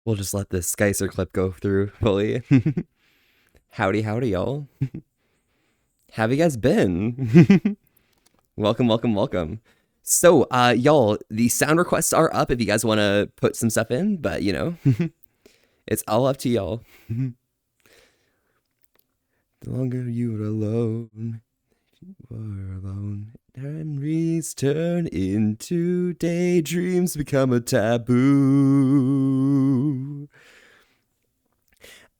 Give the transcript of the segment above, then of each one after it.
We'll just let this Skycer clip go through fully. Howdy, howdy, y'all. Have you guys been? Welcome, welcome, welcome. So, y'all, the sound requests are up if you guys want to put some stuff in, but you know, it's all up to y'all. The longer you're alone, memories turn into daydreams, become a taboo.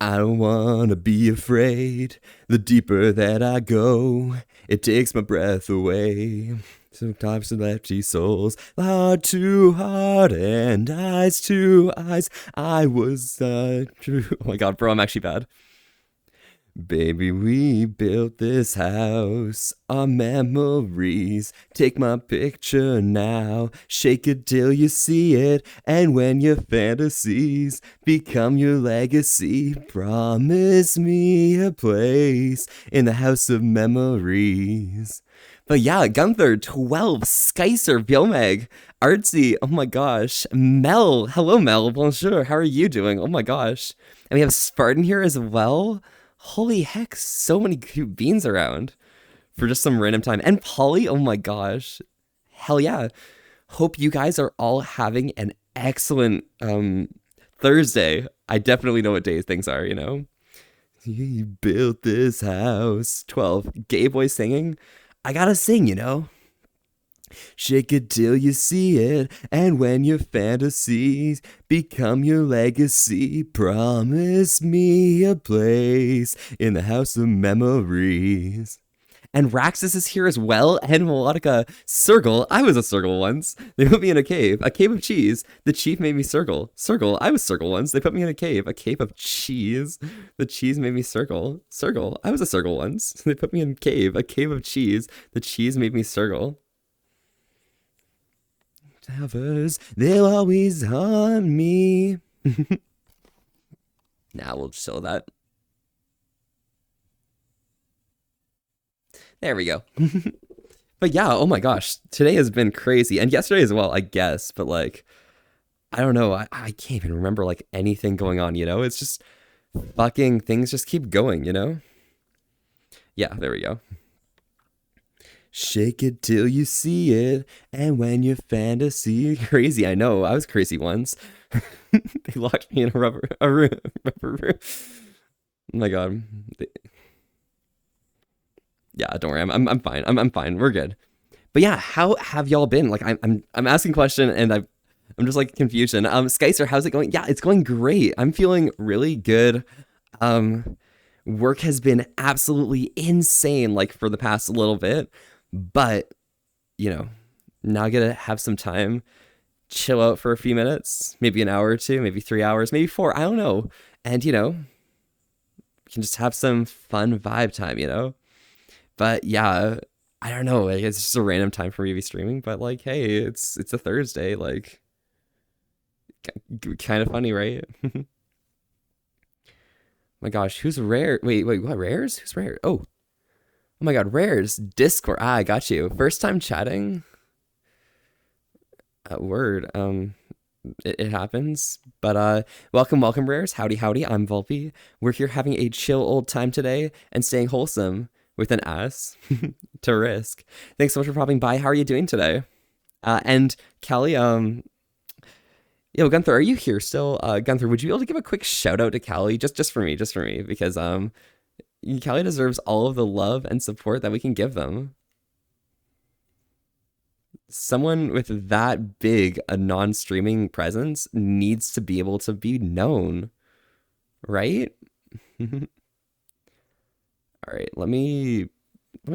I don't wanna be afraid. The deeper that I go, it takes my breath away. Sometimes the empty souls, heart to heart and eyes to eyes. I was true. Oh my god, bro, I'm actually bad. Baby, we built this house on memories. Take my picture now, shake it till you see it. And when your fantasies become your legacy, promise me a place in the house of memories. But yeah, Gunther, 12, Skycer, Biomeg, Artsy, oh my gosh, Mel, hello Mel, bonjour, how are you doing? Oh my gosh. And we have Spartan here as well. Holy heck, so many cute beans around for just some random time. And Polly, oh my gosh. Hell yeah. Hope you guys are all having an excellent Thursday. I definitely know what days things are, you know? You built this house. 12. Gay boy singing. I gotta sing, you know? Shake it till you see it, and when your fantasies become your legacy, promise me a place in the house of memories. And Raxus is here as well, and Melodica. Circle, I was a circle once. They put me in a cave of cheese. The chief made me circle. Circle, I was circle once. They put me in a cave of cheese. The cheese made me circle. Circle, I was a circle once. They put me in a cave of cheese. The cheese made me circle. Towers, they'll always haunt me. Now we'll show that. There we go. But yeah, oh my gosh, today has been crazy. And yesterday as well, I guess. But like, I don't know. I can't even remember like anything going on, you know? It's just fucking things just keep going, you know? Yeah, there we go. Shake it till you see it, and when your fantasy crazy, I know I was crazy once. They locked me in a rubber room. Oh my god. Yeah, don't worry. I'm fine. I'm fine. We're good. But yeah, how have y'all been? Like I'm asking a question and I'm just like confusion. Skycer, how's it going? Yeah, it's going great. I'm feeling really good. Work has been absolutely insane like for the past little bit. But, you know, now I get to have some time, chill out for a few minutes, maybe an hour or two, maybe 3 hours, maybe 4, I don't know. And, you know, we can just have some fun vibe time, you know? But yeah, I don't know. Like, it's just a random time for me to be streaming, but like, hey, it's a Thursday, like, kind of funny, right? My gosh, who's rare? Wait, what, rares? Who's rare? Oh my god, rares, Discord. I got you. First time chatting. Word. It happens. But welcome, rares. Howdy, howdy. I'm Volpe. We're here having a chill old time today and staying wholesome with an S to risk. Thanks so much for popping by. How are you doing today? And Callie, yo, Gunther, are you here still? Gunther, would you be able to give a quick shout out to Callie? Just for me, because Callie deserves all of the love and support that we can give them. Someone with that big a non-streaming presence needs to be able to be known, right? All right, let me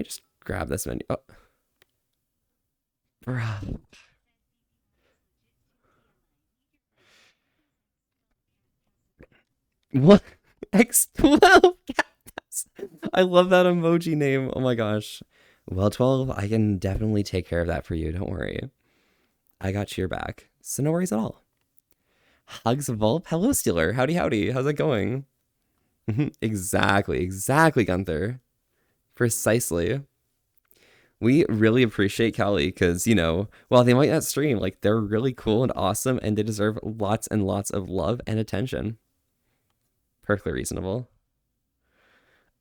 just grab this menu. Oh, bruh. What? X12? I love that emoji name. Oh my gosh. Well, 12, I can definitely take care of that for you. Don't worry. I got your back. So no worries at all. Hugs Volp. Hello, Steeler. Howdy, howdy. How's it going? Exactly, Gunther. Precisely. We really appreciate Kelly because, you know, while they might not stream, like they're really cool and awesome and they deserve lots and lots of love and attention. Perfectly reasonable.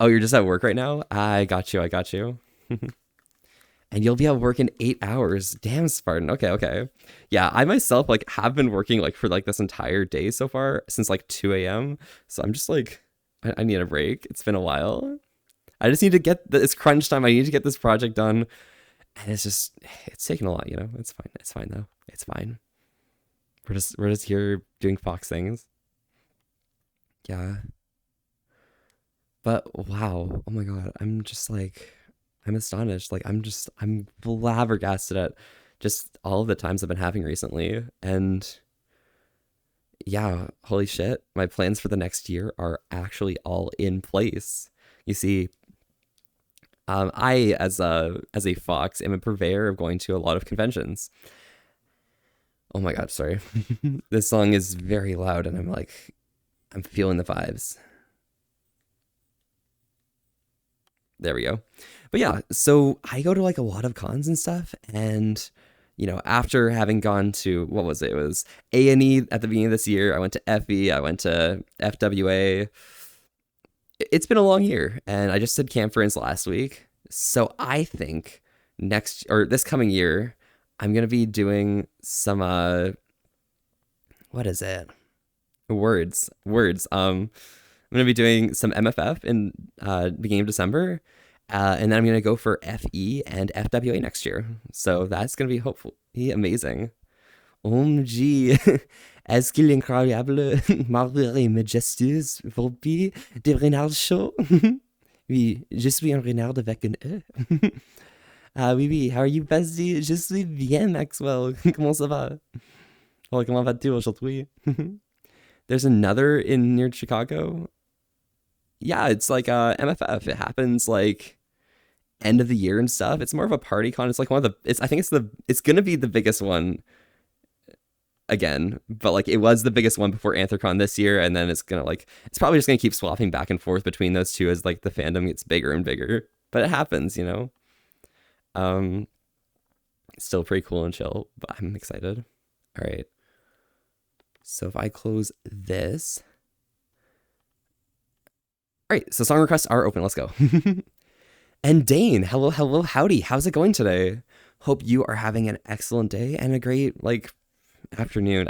Oh, you're just at work right now? I got you. I got you. And you'll be at work in 8 hours. Damn, Spartan. Okay, okay. Yeah, I myself like have been working like for like this entire day so far since like 2 a.m. So I'm just like, I need a break. It's been a while. I just need to get it's crunch time. I need to get this project done. And it's taking a lot, you know. It's fine. It's fine though. It's fine. We're just here doing Fox things. Yeah. But wow. Oh my god. I'm just like I'm astonished. Like I'm flabbergasted at just all of the times I've been having recently. And yeah, holy shit. My plans for the next year are actually all in place. You see, I as a fox am a purveyor of going to a lot of conventions. Oh my god, sorry. This song is very loud and I'm feeling the vibes. There we go. But yeah, so I go to like a lot of cons and stuff, and you know, after having gone to what was it? It was A&E at the beginning of this year. I went to FE, I went to FWA. It's been a long year, and I just did conference last week. So I think next or this coming year, I'm gonna be doing some what is it? Words. I'm gonna be doing some MFF in beginning of December, and then I'm gonna go for FE and FWA next year. So that's gonna be hopefully amazing. OMG, est-ce qu'il est incroyable, marbre et majestueuse, volpi de renard chaud? Oui, je suis un renard avec un E. Ah oui, oui, how are you, bestie? Je suis bien, Maxwell. Comment ça va? Oh, comment vas-tu aujourd'hui? There's another in near Chicago. Yeah, it's like MFF. It happens like end of the year and stuff. It's more of a party con. It's like one of the it's gonna be the biggest one again, but like it was the biggest one before Anthrocon this year, and then it's probably just gonna keep swapping back and forth between those two as like the fandom gets bigger and bigger. But it happens, you know. It's still pretty cool and chill, but I'm excited. All right. So if I close this. All right, so song requests are open. Let's go. And Dane, hello, hello, howdy. How's it going today? Hope you are having an excellent day and a great like afternoon.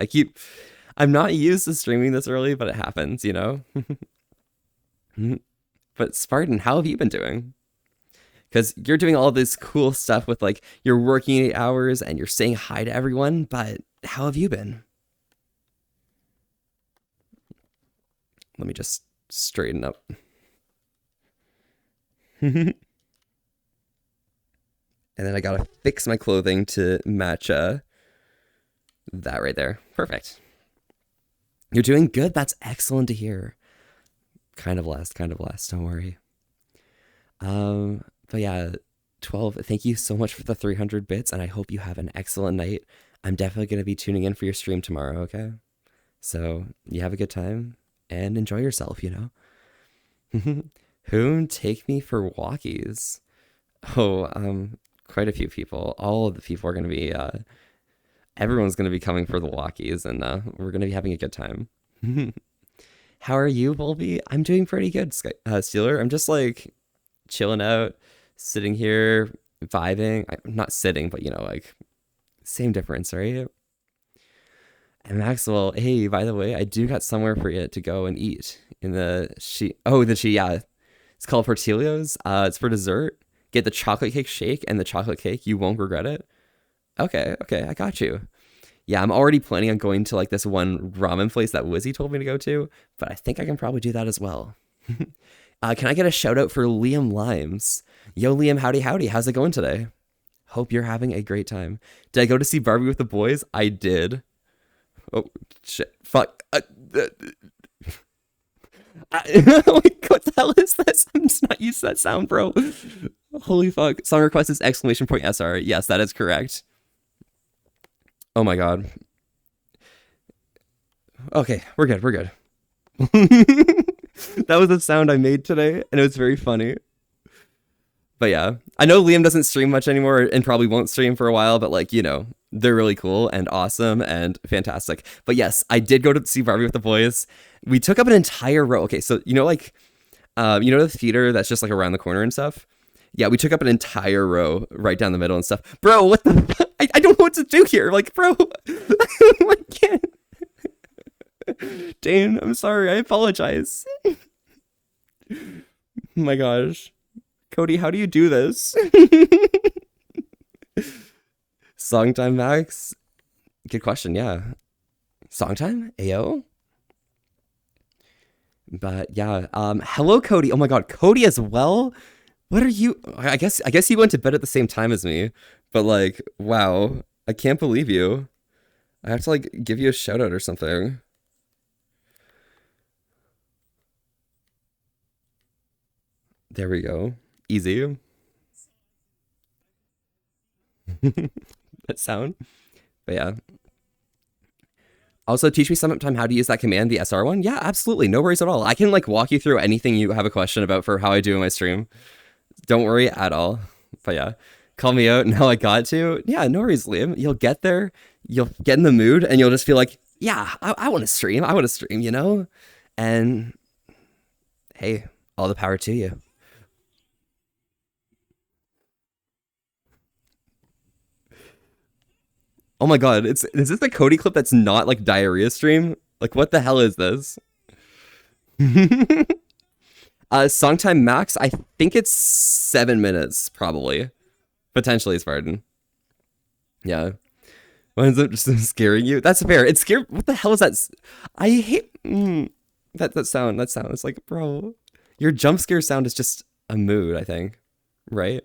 I'm not used to streaming this early, but it happens, you know. But Spartan, how have you been doing? Because you're doing all this cool stuff with like you're working 8 hours and you're saying hi to everyone, but how have you been? Let me just straighten up. And then I gotta fix my clothing to match that right there. Perfect. You're doing good. That's excellent to hear. Kind of less. Don't worry. But yeah, 12. Thank you so much for the 300 bits, and I hope you have an excellent night. I'm definitely gonna be tuning in for your stream tomorrow. Okay, so you have a good time and enjoy yourself. You know. Whom take me for walkies? Oh, quite a few people. All of the people are gonna be. Everyone's gonna be coming for the walkies, and we're gonna be having a good time. How are you, Volby? I'm doing pretty good, Steeler. I'm just like chilling out, sitting here, vibing. I'm not sitting, but you know, like same difference, right? And Maxwell, hey, by the way, I do got somewhere for you to go and eat in the yeah. It's called Portillo's. It's for dessert. Get the chocolate cake shake and the chocolate cake. You won't regret it. Okay, I got you. Yeah, I'm already planning on going to like this one ramen place that Wizzy told me to go to, but I think I can probably do that as well. Can I get a shout out for Liam Limes? Yo, Liam, howdy. How's it going today? Hope you're having a great time. Did I go to see Barbie with the boys? I did. Oh, shit. Fuck. What the hell is this? I'm just not used to that sound, bro. Holy fuck. Song request is exclamation point SR. Yes, that is correct. Oh my god. Okay, we're good. That was the sound I made today, and it was very funny. But yeah, I know Liam doesn't stream much anymore and probably won't stream for a while, but like, you know, they're really cool and awesome and fantastic. But yes, I did go to see Barbie with the boys. We took up an entire row. Okay, so you know, like, you know, the theater that's just like around the corner and stuff. Yeah, we took up an entire row right down the middle and stuff. Bro, what the? I don't know what to do here. Like, bro, I can't. Dane, I'm sorry. I apologize. Oh my gosh. Cody, how do you do this? Song time, Max? Good question, yeah. Song time? AO? But yeah, hello Cody. Oh my god, Cody as well? What are you? I guess you went to bed at the same time as me. But like, wow. I can't believe you. I have to like give you a shout out or something. There we go. Easy. That sound. But yeah. Also, teach me sometime how to use that command, the SR one. Yeah, absolutely. No worries at all. I can like walk you through anything you have a question about for how I do in my stream. Don't worry at all. But yeah, call me out. Now I got to. Yeah, no worries, Liam. You'll get there. You'll get in the mood and you'll just feel like, yeah, I want to stream. I want to stream, you know? And hey, all the power to you. Oh my god, is this the Cody clip that's not like diarrhea stream? Like what the hell is this? Song time max, I think it's 7 minutes, probably. Potentially, Spartan. Yeah. Why is it just scaring you? That's fair. It's scary. What the hell is that? I hate that sound. That sound. It's like, bro, your jump scare sound is just a mood, I think. Right?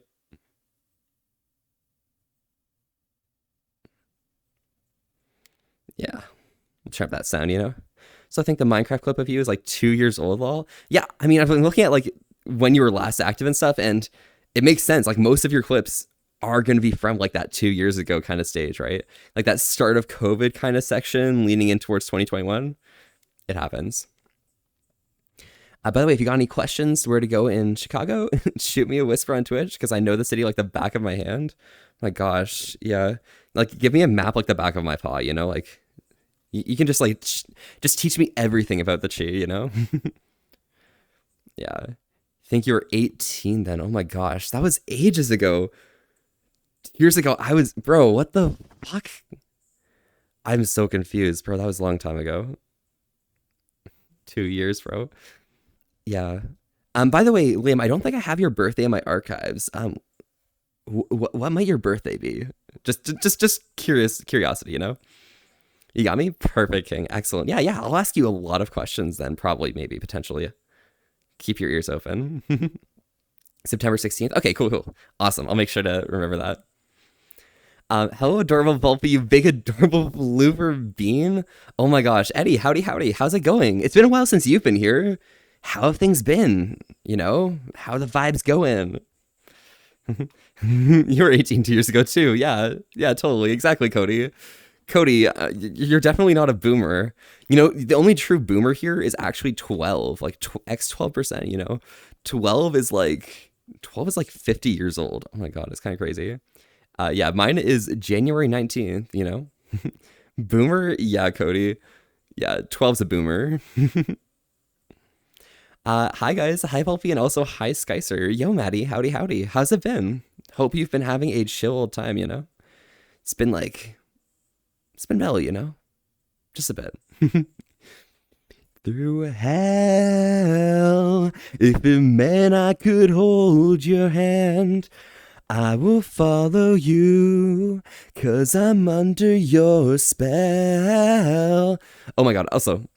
Yeah. Try that sound, you know? So I think the Minecraft clip of you is like 2 years old, lol. Yeah, I mean, I've been looking at like when you were last active and stuff, and it makes sense. Like most of your clips are going to be from like that 2 years ago kind of stage, right? Like that start of COVID kind of section leaning in towards 2021. It happens. By the way, if you got any questions where to go in Chicago, shoot me a whisper on Twitch because I know the city like the back of my hand. My gosh, yeah. Like give me a map like the back of my paw, you know? Like you can just like just teach me everything about the Chi, you know? Yeah. I think you were 18 then. Oh my gosh, that was ages ago. Years ago, I was, bro, what the fuck? I'm so confused, bro. That was a long time ago. 2 years, bro. Yeah. By the way, Liam, I don't think I have your birthday in my archives. What might your birthday be? Just curiosity, you know? You got me? Perfect, King. Excellent. Yeah, yeah. I'll ask you a lot of questions then, probably, maybe, potentially. Keep your ears open. September 16th. Okay, cool. Awesome. I'll make sure to remember that. Hello, adorable Volpe, you big adorable blooper bean. Oh my gosh, Eddie, howdy. How's it going? It's been a while since you've been here. How have things been? You know, how are the vibes going? You were 18 2 years ago too. Yeah, totally. Exactly, Cody. Cody, you're definitely not a boomer. You know, the only true boomer here is actually 12, like X 12%, you know? 12 is like 50 years old. Oh my God, it's kind of crazy. Yeah, mine is January 19th, you know? Boomer? Yeah, Cody. Yeah, 12's a boomer. Hi guys, hi Volpe, and also hi Skycer. Yo, Maddie, howdy. How's it been? Hope you've been having a chill old time, you know? It's been mellow, you know? Just a bit. Through hell, if it meant I could hold your hand, I will follow you, 'cause I'm under your spell. Oh my God, also,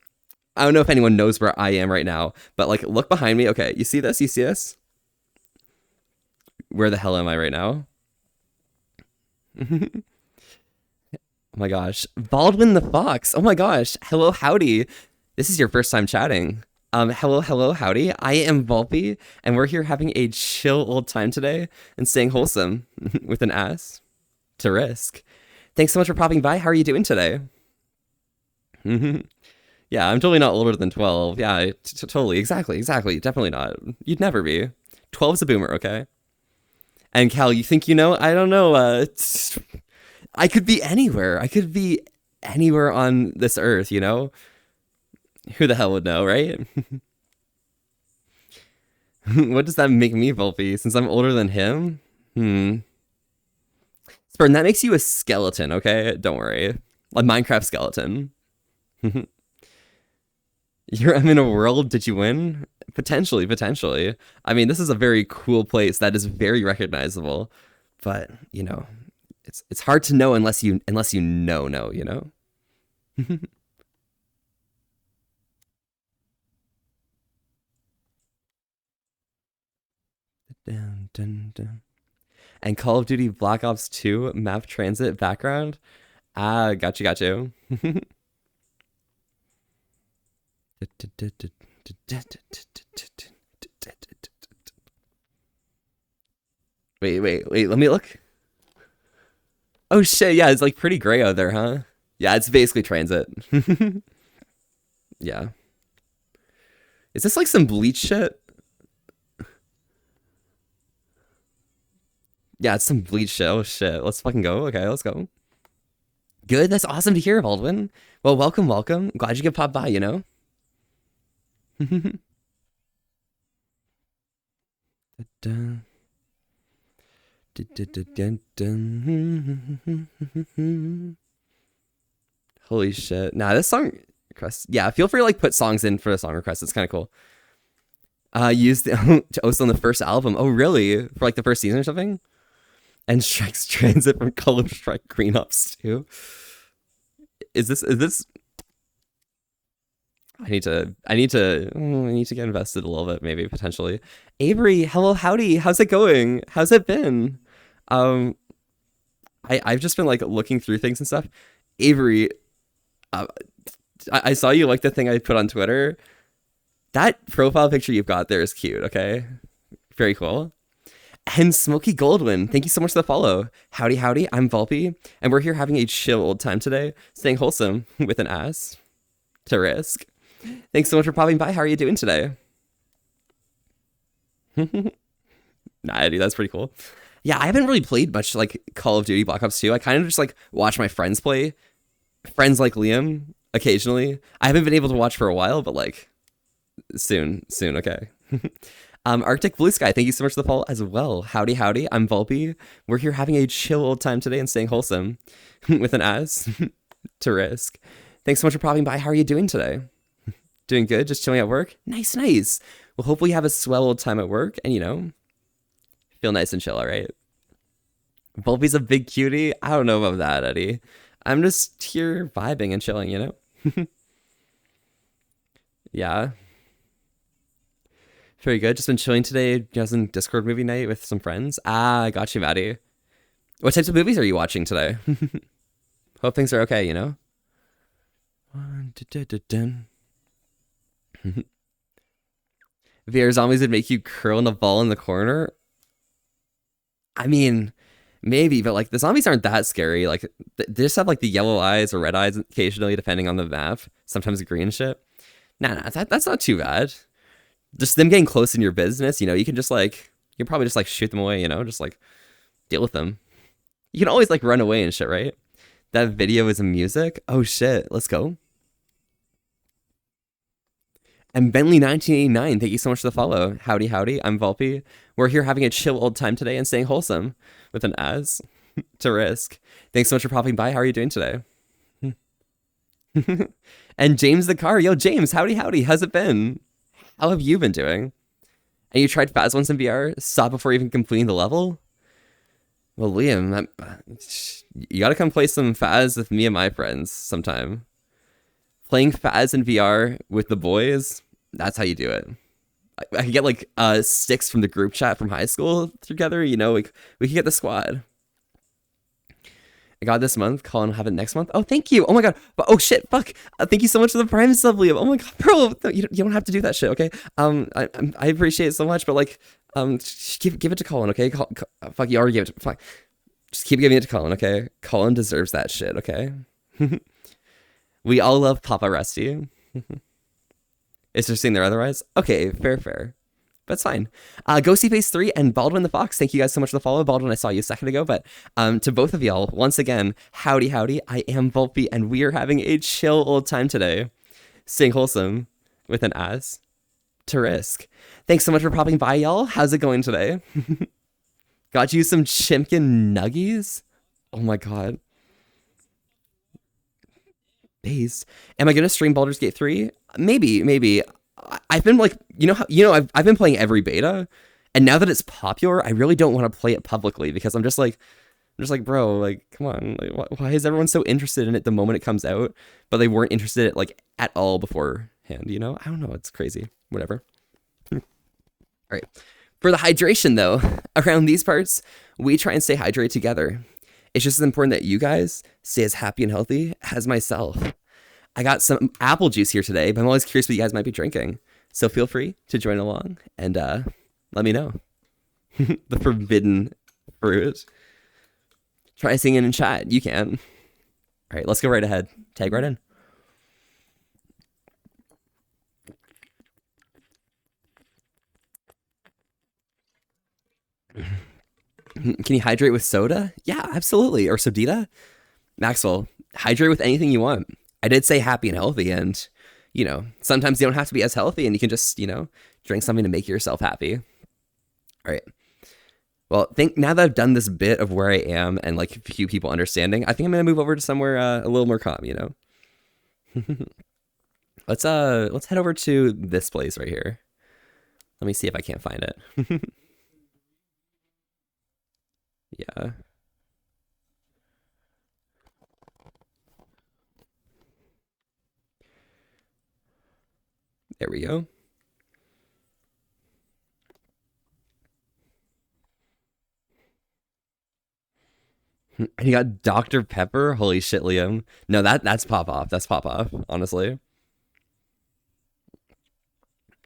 I don't know if anyone knows where I am right now, but like, look behind me. Okay, you see this? You see this? Where the hell am I right now? Oh my gosh. Baldwin the Fox. Oh my gosh. Hello, howdy. This is your first time chatting. Hello, howdy. I am Volpe, and we're here having a chill old time today and staying wholesome with an ass to risk. Thanks so much for popping by. How are you doing today? Yeah, I'm totally not older than 12. Yeah, totally. Exactly. Definitely not. You'd never be. 12's a boomer, okay? And Cal, you think you know? I don't know. I could be anywhere. I could be anywhere on this earth, you know? Who the hell would know, right? What does that make me, Volpe? Since I'm older than him? Spurn, that makes you a skeleton, okay? Don't worry. A Minecraft skeleton. I'm in a world, did you win? Potentially, potentially. I mean, this is a very cool place that is very recognizable. But, you know, it's hard to know unless you know, you know? Dun, dun, dun. And Call of Duty Black Ops 2 map transit background. Ah, got you. Wait, let me look. Oh shit, yeah, it's like pretty gray out there, huh? Yeah, it's basically transit. Yeah. Is this like some Bleach shit? Yeah, it's some Bleach shit. Oh shit, let's fucking go. Okay, let's go. Good, that's awesome to hear, Baldwin. Well, welcome. Glad you could pop by, you know? Holy shit. Nah, this song request. Yeah, feel free to like put songs in for a song request. It's kind of cool. Used to host on the first album. Oh, really? For like the first season or something? And Strike's transit from Color Strike Green Ops 2. Is this I need to get invested a little bit, maybe, potentially. Avery, hello, howdy. How's it going? How's it been? I've just been like looking through things and stuff. Avery, I saw you like the thing I put on Twitter. That profile picture you've got there is cute, okay? Very cool. And Smokey Goldwyn, thank you so much for the follow. Howdy, I'm Volpe, and we're here having a chill old time today, staying wholesome with an ass to risk. Thanks so much for popping by. How are you doing today? Nah, dude, that's pretty cool. Yeah, I haven't really played much like Call of Duty Black Ops 2. I kind of just like watch my friends play. Friends like Liam, occasionally. I haven't been able to watch for a while, but like soon, okay. Arctic Blue Sky, thank you so much for the follow as well. Howdy, I'm Volpe. We're here having a chill old time today and staying wholesome with an ass to risk. Thanks so much for popping by. How are you doing today? Doing good? Just chilling at work? Nice. Well, hopefully you have a swell old time at work and, you know, feel nice and chill, all right? Volpe's a big cutie? I don't know about that, Eddie. I'm just here vibing and chilling, you know? Yeah. Very good. Just been chilling today. Just in Discord movie night with some friends. Ah, I got you, Maddie. What types of movies are you watching today? Hope things are okay, you know? VR zombies would make you curl in a ball in the corner? I mean, maybe, but like the zombies aren't that scary. Like they just have like the yellow eyes or red eyes occasionally, depending on the map. Sometimes green shit. Nah, that's not too bad. Just them getting close in your business, you know, you can probably just like shoot them away, you know, just like deal with them. You can always like run away and shit, right? That video is music. Oh shit, let's go. And Bentley 1989, thank you so much for the follow. Howdy, I'm Volpe. We're here having a chill old time today and staying wholesome with an as to risk. Thanks so much for popping by. How are you doing today? And James the car. Yo, James, howdy. How's it been? How have you been doing? And you tried Faz once in VR? Saw before even completing the level? Well, Liam, you gotta come play some Faz with me and my friends sometime. Playing Faz in VR with the boys, that's how you do it. I could get like sticks from the group chat from high school together, you know, like we could get the squad. I got this month. Colin will have it next month. Oh, thank you. Oh my god. Oh shit. Fuck. Thank you so much for the Prime sub, Liam. Oh my god, bro. No, you don't have to do that shit. Okay. I appreciate it so much, but like, give it to Colin. Okay. Fuck. You already gave it. Fuck. Just keep giving it to Colin. Okay. Colin deserves that shit. Okay. We all love Papa Rusty. Is there seeing there otherwise? Okay. Fair. but it's fine. Go see Phase 3 and Baldwin the Fox. Thank you guys so much for the follow. Baldwin, I saw you a second ago, but to both of y'all, once again, howdy, howdy. I am Volpe, and we are having a chill old time today. Staying wholesome with an as to risk. Thanks so much for popping by, y'all. How's it going today? Got you some Chimkin nuggies? Oh my god. Base. Am I gonna stream Baldur's Gate 3? Maybe. I've been like, I've been playing every beta, and now that it's popular, I really don't want to play it publicly because I'm just like, bro, like, come on, like, why is everyone so interested in it the moment it comes out, but they weren't interested in it like at all beforehand? I don't know. It's crazy. Whatever. All right. For the hydration though, around these parts, we try and stay hydrated together. It's just as important that you guys stay as happy and healthy as myself. I got some apple juice here today, but I'm always curious what you guys might be drinking. So feel free to join along and let me know. The forbidden fruit. Try singing in chat. You can. All right, let's go right ahead. Tag right in. Can you hydrate with soda? Yeah, absolutely. Or sodita? Maxwell, hydrate with anything you want. I did say happy and healthy, and, sometimes you don't have to be as healthy, and you can just, drink something to make yourself happy. All right. Well, now that I've done this bit of where I am and, like, a few people understanding, I think I'm going to move over to somewhere a little more calm, Let's head over to this place right here. Let me see if I can't find it. Yeah. There we go. And you got Dr. Pepper? Holy shit, Liam. No, that's pop off. That's pop off, honestly.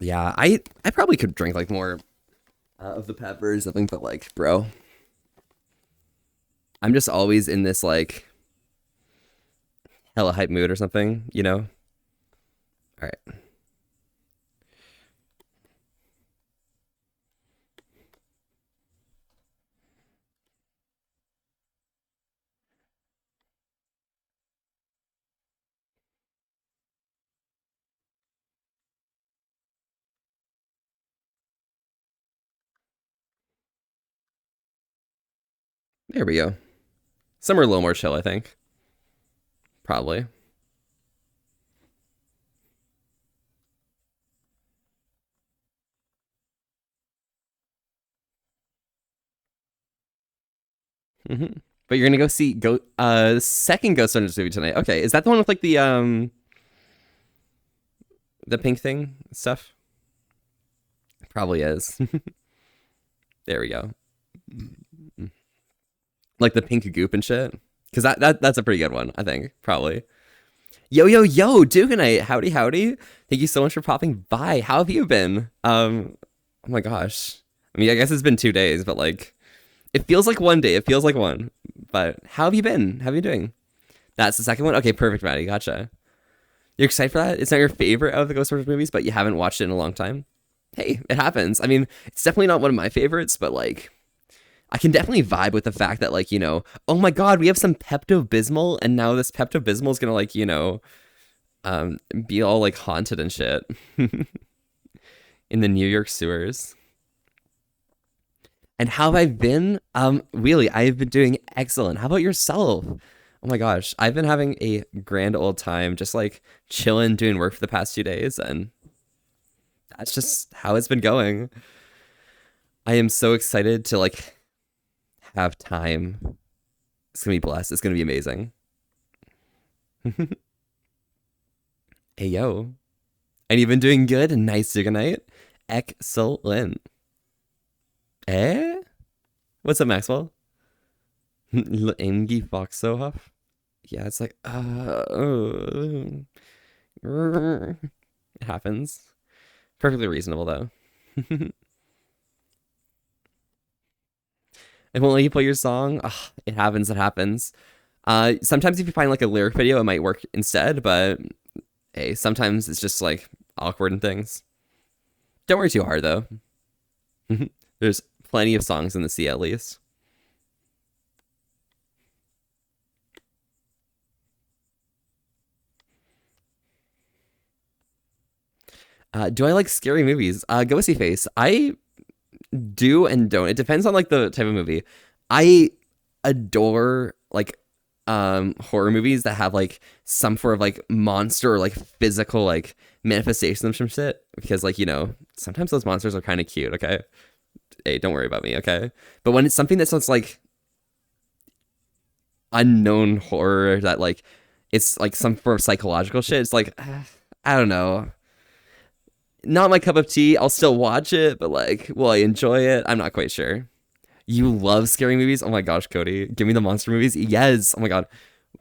Yeah, I probably could drink like more of the peppers, something, but like, bro, I'm just always in this like hella hype mood or something, All right. There we go. Somewhere a little more chill, I think. Probably. But you're gonna go see the second Ghostbusters movie tonight. Okay, is that the one with like the pink thing stuff? Probably is. There we go. Like the pink goop and shit. Because that's a pretty good one, I think. Probably. Yo, Duganite. Howdy, howdy. Thank you so much for popping by. How have you been? Oh my gosh. I mean, I guess it's been 2 days, but like, it feels like one day. It feels like one. But how have you been? How are you doing? That's the second one? Okay, perfect, Maddie. Gotcha. You're excited for that? It's not your favorite of the Ghostbusters movies, but you haven't watched it in a long time? Hey, it happens. I mean, it's definitely not one of my favorites, but like, I can definitely vibe with the fact that like, oh my god, we have some Pepto-Bismol, and now this Pepto-Bismol is gonna like, be all like haunted and shit in the New York sewers. And how have I been? Wheelie, I've been doing excellent. How about yourself? Oh my gosh, I've been having a grand old time, just like chilling, doing work for the past 2 days, and that's just how it's been going. I am so excited to like have time. It's gonna be blessed. It's gonna be amazing. Hey yo, and you've been doing good. Nice night. Excellent. What's up, Maxwell? Engie Foxohuff? Yeah, it's like it happens. Perfectly reasonable though. It won't let you play your song. Ugh, it happens. Sometimes if you find like a lyric video, it might work instead, but hey, sometimes it's just like awkward and things. Don't worry too hard though. There's plenty of songs in the sea, at least. Do I like scary movies? Ghosty Face. I do and don't. It depends on like the type of movie. I adore like horror movies that have like some sort of like monster or like physical like manifestation of some shit, because like, you know, sometimes those monsters are kind of cute. Okay, hey, don't worry about me. Okay, but when it's something that sounds like unknown horror, that like it's like some form of psychological shit, it's like I don't know, not my cup of tea. I'll still watch it, but like, will I enjoy it? I'm not quite sure. You love scary movies? Oh my gosh, Cody. Give me the monster movies. Yes. Oh my god.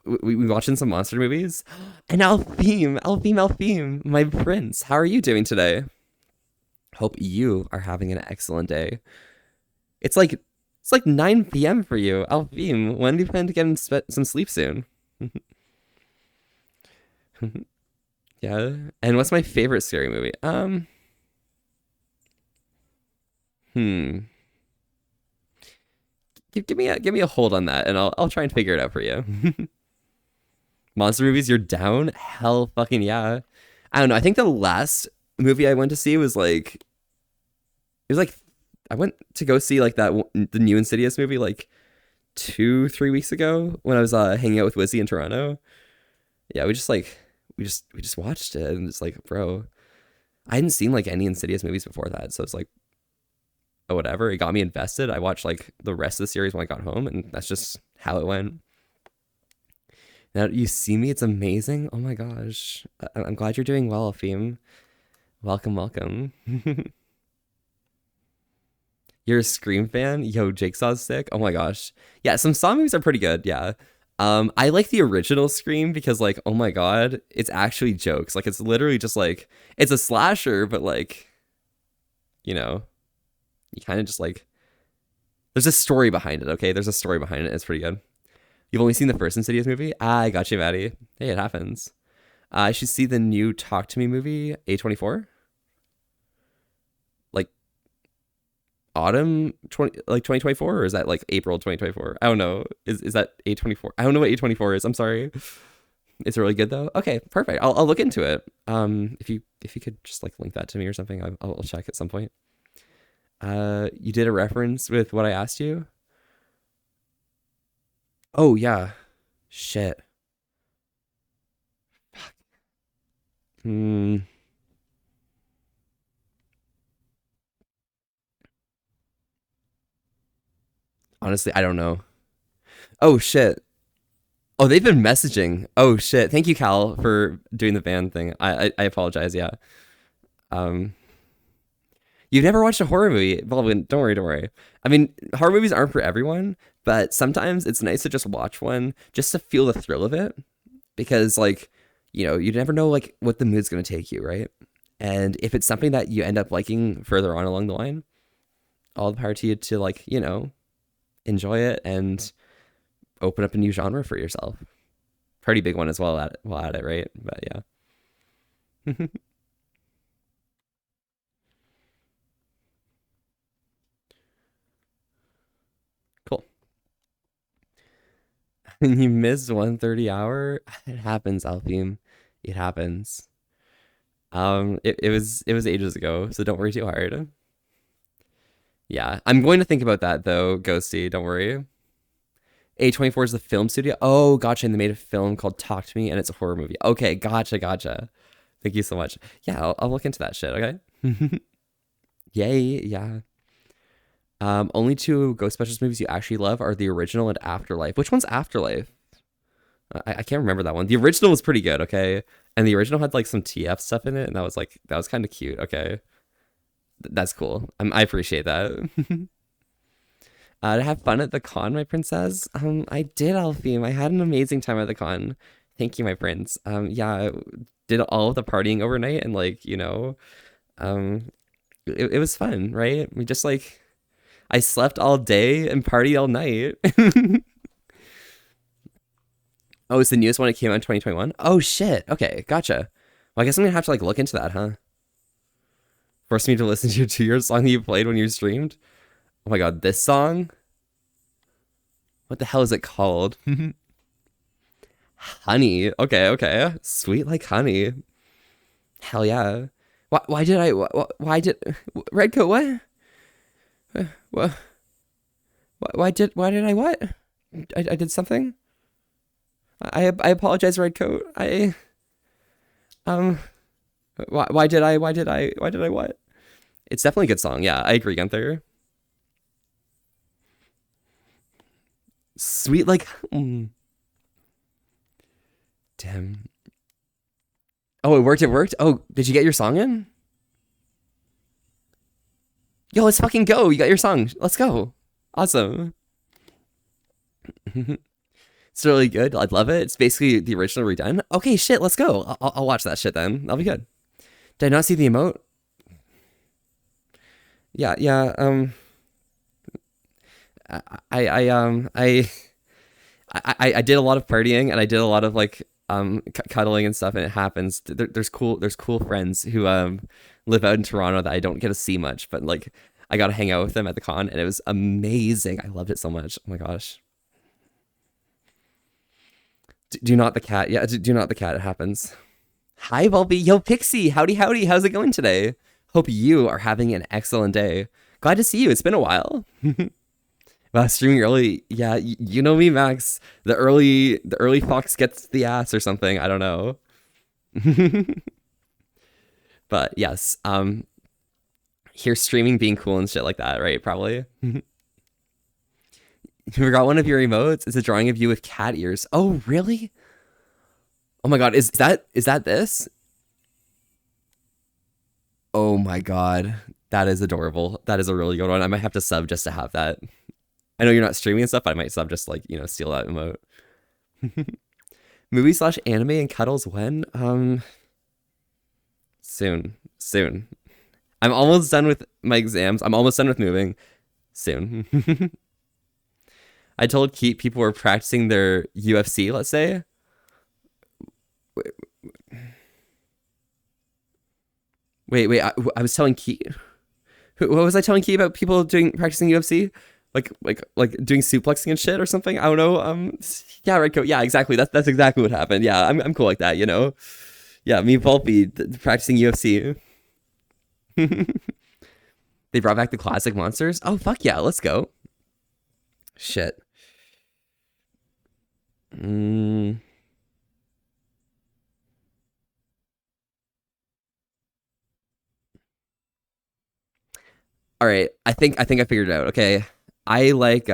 We watching some monster movies? And Alfim, my prince. How are you doing today? Hope you are having an excellent day. It's like 9 p.m. for you. Alfim, when do you plan to get some sleep soon? Yeah. And what's my favorite scary movie? Hmm. Give me a hold on that, and I'll try and figure it out for you. Monster movies, you're down? Hell fucking yeah. I don't know. I think the last movie I went to see was like, it was like, I went to go see like the new Insidious movie like 2-3 weeks ago when I was hanging out with Wizzy in Toronto. Yeah, we just watched it, and it's like, bro, I hadn't seen like any Insidious movies before that, so it's like, oh, whatever. It got me invested. I watched like the rest of the series when I got home, and that's just how it went. Now you see me, it's amazing. Oh my gosh, I'm glad you're doing well, Afim. Welcome, welcome. You're a Scream fan? Yo, Jigsaw's sick. Oh my gosh. Yeah, some Saw movies are pretty good. Yeah. I like the original Scream because like, oh my god, it's actually jokes. Like it's literally just like it's a slasher, but like, you know, you kind of just like there's a story behind it. Okay, there's a story behind it. It's pretty good. You've only seen the first Insidious movie? I got you, Maddie. Hey, it happens. I should see the new Talk to Me movie, A24. Like autumn 2024, or is that like April 2024? I don't know. Is that A24? I don't know what A24 is. I'm sorry. It's really good though. Okay, perfect. I'll look into it. If you could just like link that to me or something, I'll check at some point. You did a reference with what I asked you. Oh yeah. Shit. Hmm. Honestly, I don't know. Oh shit. Oh, they've been messaging. Oh shit. Thank you, Cal, for doing the van thing. I apologize. Yeah. Um, you've never watched a horror movie. Well, don't worry, don't worry. I mean, horror movies aren't for everyone, but sometimes it's nice to just watch one just to feel the thrill of it, because like, you know, you never know like what the mood's gonna take you, right? And if it's something that you end up liking further on along the line, all the power to you to like, you know, enjoy it and open up a new genre for yourself. Pretty big one as well at it, right? But yeah. Cool. You missed 1:30 hour. It happens, Alfim. It happens. It was ages ago, so don't worry too hard. Yeah, I'm going to think about that though, Ghosty. Don't worry. A24 is the film studio. Oh, gotcha. And they made a film called Talk to Me, and it's a horror movie. Okay, gotcha. Thank you so much. Yeah, I'll look into that shit. Okay. Yay. Yeah. Only two Ghostbusters movies you actually love are the original and Afterlife. Which one's Afterlife? I can't remember that one. The original was pretty good, okay? And the original had like some TF stuff in it, and that was kind of cute, okay? That's cool. I appreciate that. To have fun at the con, my princess. I did, Alfie. I had an amazing time at the con. Thank you, my prince. Yeah, did all of the partying overnight, and like, you know, um, it was fun, right? We just like I slept all day and partied all night. Oh, it's the newest one. It came out in 2021. Oh shit. Okay, gotcha. Well, I guess I'm gonna have to like look into that, huh? Forced me to listen to your song that you played when you streamed. Oh my god, this song? What the hell is it called? Honey. Okay, okay. Sweet like honey. Hell yeah. Why did I? Why did Redcoat? What? What? Why did I what? I did something. I apologize, Redcoat. Um. Why did I what? It's definitely a good song. Yeah, I agree, Gunther. Sweet like. Damn. Oh, it worked. It worked. Oh, did you get your song in? Yo, let's fucking go. You got your song. Let's go. Awesome. It's really good. I'd love it. It's basically the original redone. Okay, shit. Let's go. I'll watch that shit then. That'll be good. Did I not see the emote? Yeah, yeah. I did a lot of partying and I did a lot of like cuddling and stuff, and it happens. There's cool friends who live out in Toronto that I don't get to see much, but like I got to hang out with them at the con, and it was amazing. I loved it so much. Oh my gosh. Do not the cat. Yeah, do not the cat. It happens. Hi, Bulby. Yo, Pixie. Howdy, howdy. How's it going today? Hope you are having an excellent day. Glad to see you. It's been a while. Wow, streaming early. Yeah, you know me, Max. The early fox gets the ass or something. I don't know. But yes, here streaming being cool and shit like that, right? Probably. You forgot one of your emotes? It's a drawing of you with cat ears. Oh, really? Oh my god, is that this? Oh my god. That is adorable. That is a really good one. I might have to sub just to have that. I know you're not streaming and stuff, but I might sub just like, you know, steal that emote. Movie/anime and cuddles when? Soon. I'm almost done with my exams. I'm almost done with moving. Soon. I told Keith people were practicing their UFC, let's say. Wait. I was telling Keith. What was I telling Keith about people practicing UFC? Like doing suplexing and shit or something. I don't know. Yeah, right. Yeah, exactly. That's exactly what happened. Yeah, I'm cool like that. You know. Yeah, me Volpe practicing UFC. They brought back the classic monsters. Oh fuck yeah, let's go. Shit. All right. I think I figured it out. Okay. I like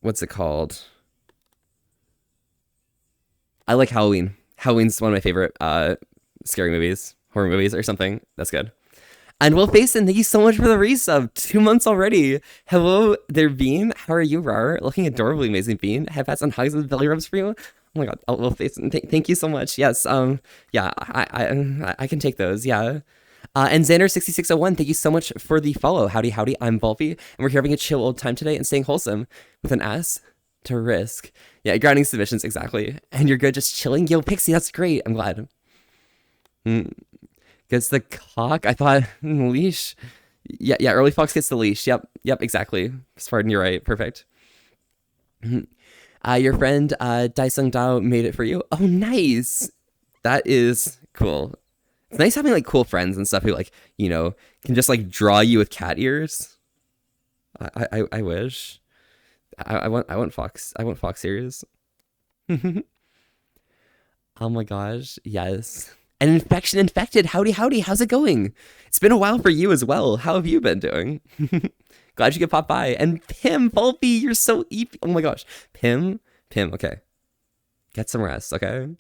what's it called? I like Halloween. Halloween's one of my favorite scary movies, horror movies or something. That's good. And Will Faison, thank you so much for the resub. 2 months already. Hello there, Bean. How are you, Rar? Looking adorably amazing, Bean. Have had some hugs and belly rubs for you. Oh my god, Will Faison, thank you so much. Yes, yeah, I can take those. Yeah. And Xander6601, thank you so much for the follow. Howdy, howdy. I'm Volpy, and we're here having a chill old time today and staying wholesome with an ass to risk. Yeah, grinding submissions, exactly. And you're good, just chilling. Yo, Pixie, that's great. I'm glad. Gets the cock. I thought leash. Yeah. Early fox gets the leash. Yep. Exactly. Spartan, you're right. Perfect. Your friend Daisung Dao made it for you. Oh, nice. That is cool. It's nice having like cool friends and stuff who like, you know, can just like draw you with cat ears. I wish. I want fox. I want fox ears. Oh my gosh. Yes. An infected. Howdy. How's it going? It's been a while for you as well. How have you been doing? Glad you could pop by. And Pim, Volpy, you're so eepy. Oh my gosh. Pim. Okay. Get some rest, okay?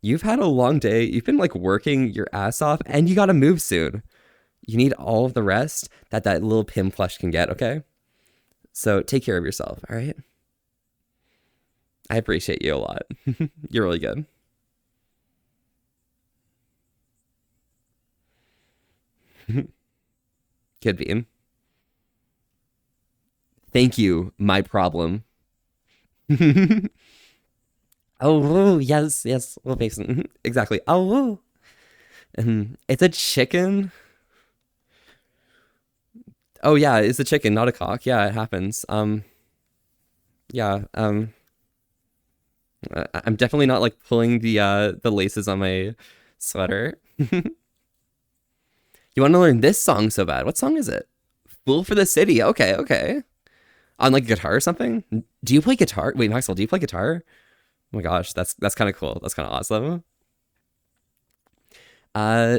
You've had a long day. You've been like working your ass off and you gotta move soon. You need all of the rest that little Pim plush can get, okay? So take care of yourself, all right? I appreciate you a lot. You're really good. Kid Beam. Thank you, my problem. Oh, yes, Will Faison. Exactly. Oh, It's a chicken. Oh yeah, it's a chicken, not a cock. Yeah, it happens. Yeah. I'm definitely not like pulling the laces on my sweater. You want to learn this song so bad? What song is it? Fool for the City. Okay, okay. On like guitar or something? Do you play guitar? Wait, Maxwell, do you play guitar? Oh my gosh, that's kind of cool. That's kind of awesome.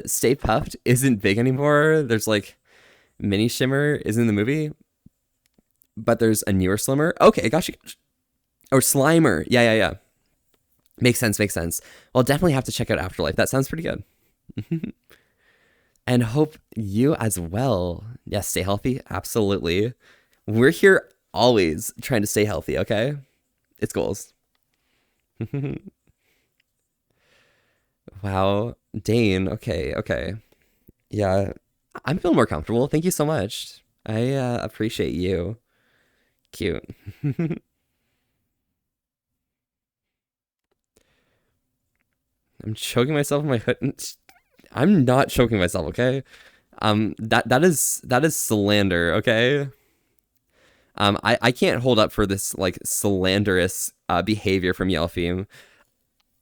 Stay Puffed isn't big anymore. There's like Mini Shimmer is in the movie, but there's a newer Slimmer. Okay, got you. Or Slimer. Yeah, yeah, yeah. Makes sense, makes sense. Well, definitely have to check out Afterlife. That sounds pretty good. And hope you as well. Yes, stay healthy. Absolutely. We're here always trying to stay healthy, okay? It's goals. Wow. Dane. Okay, okay. Yeah, I'm feeling more comfortable. Thank you so much. I appreciate you. Cute. I'm choking myself in my hood. I'm not choking myself, okay? That is slander, okay? I can't hold up for this like slanderous behavior from Yelfim.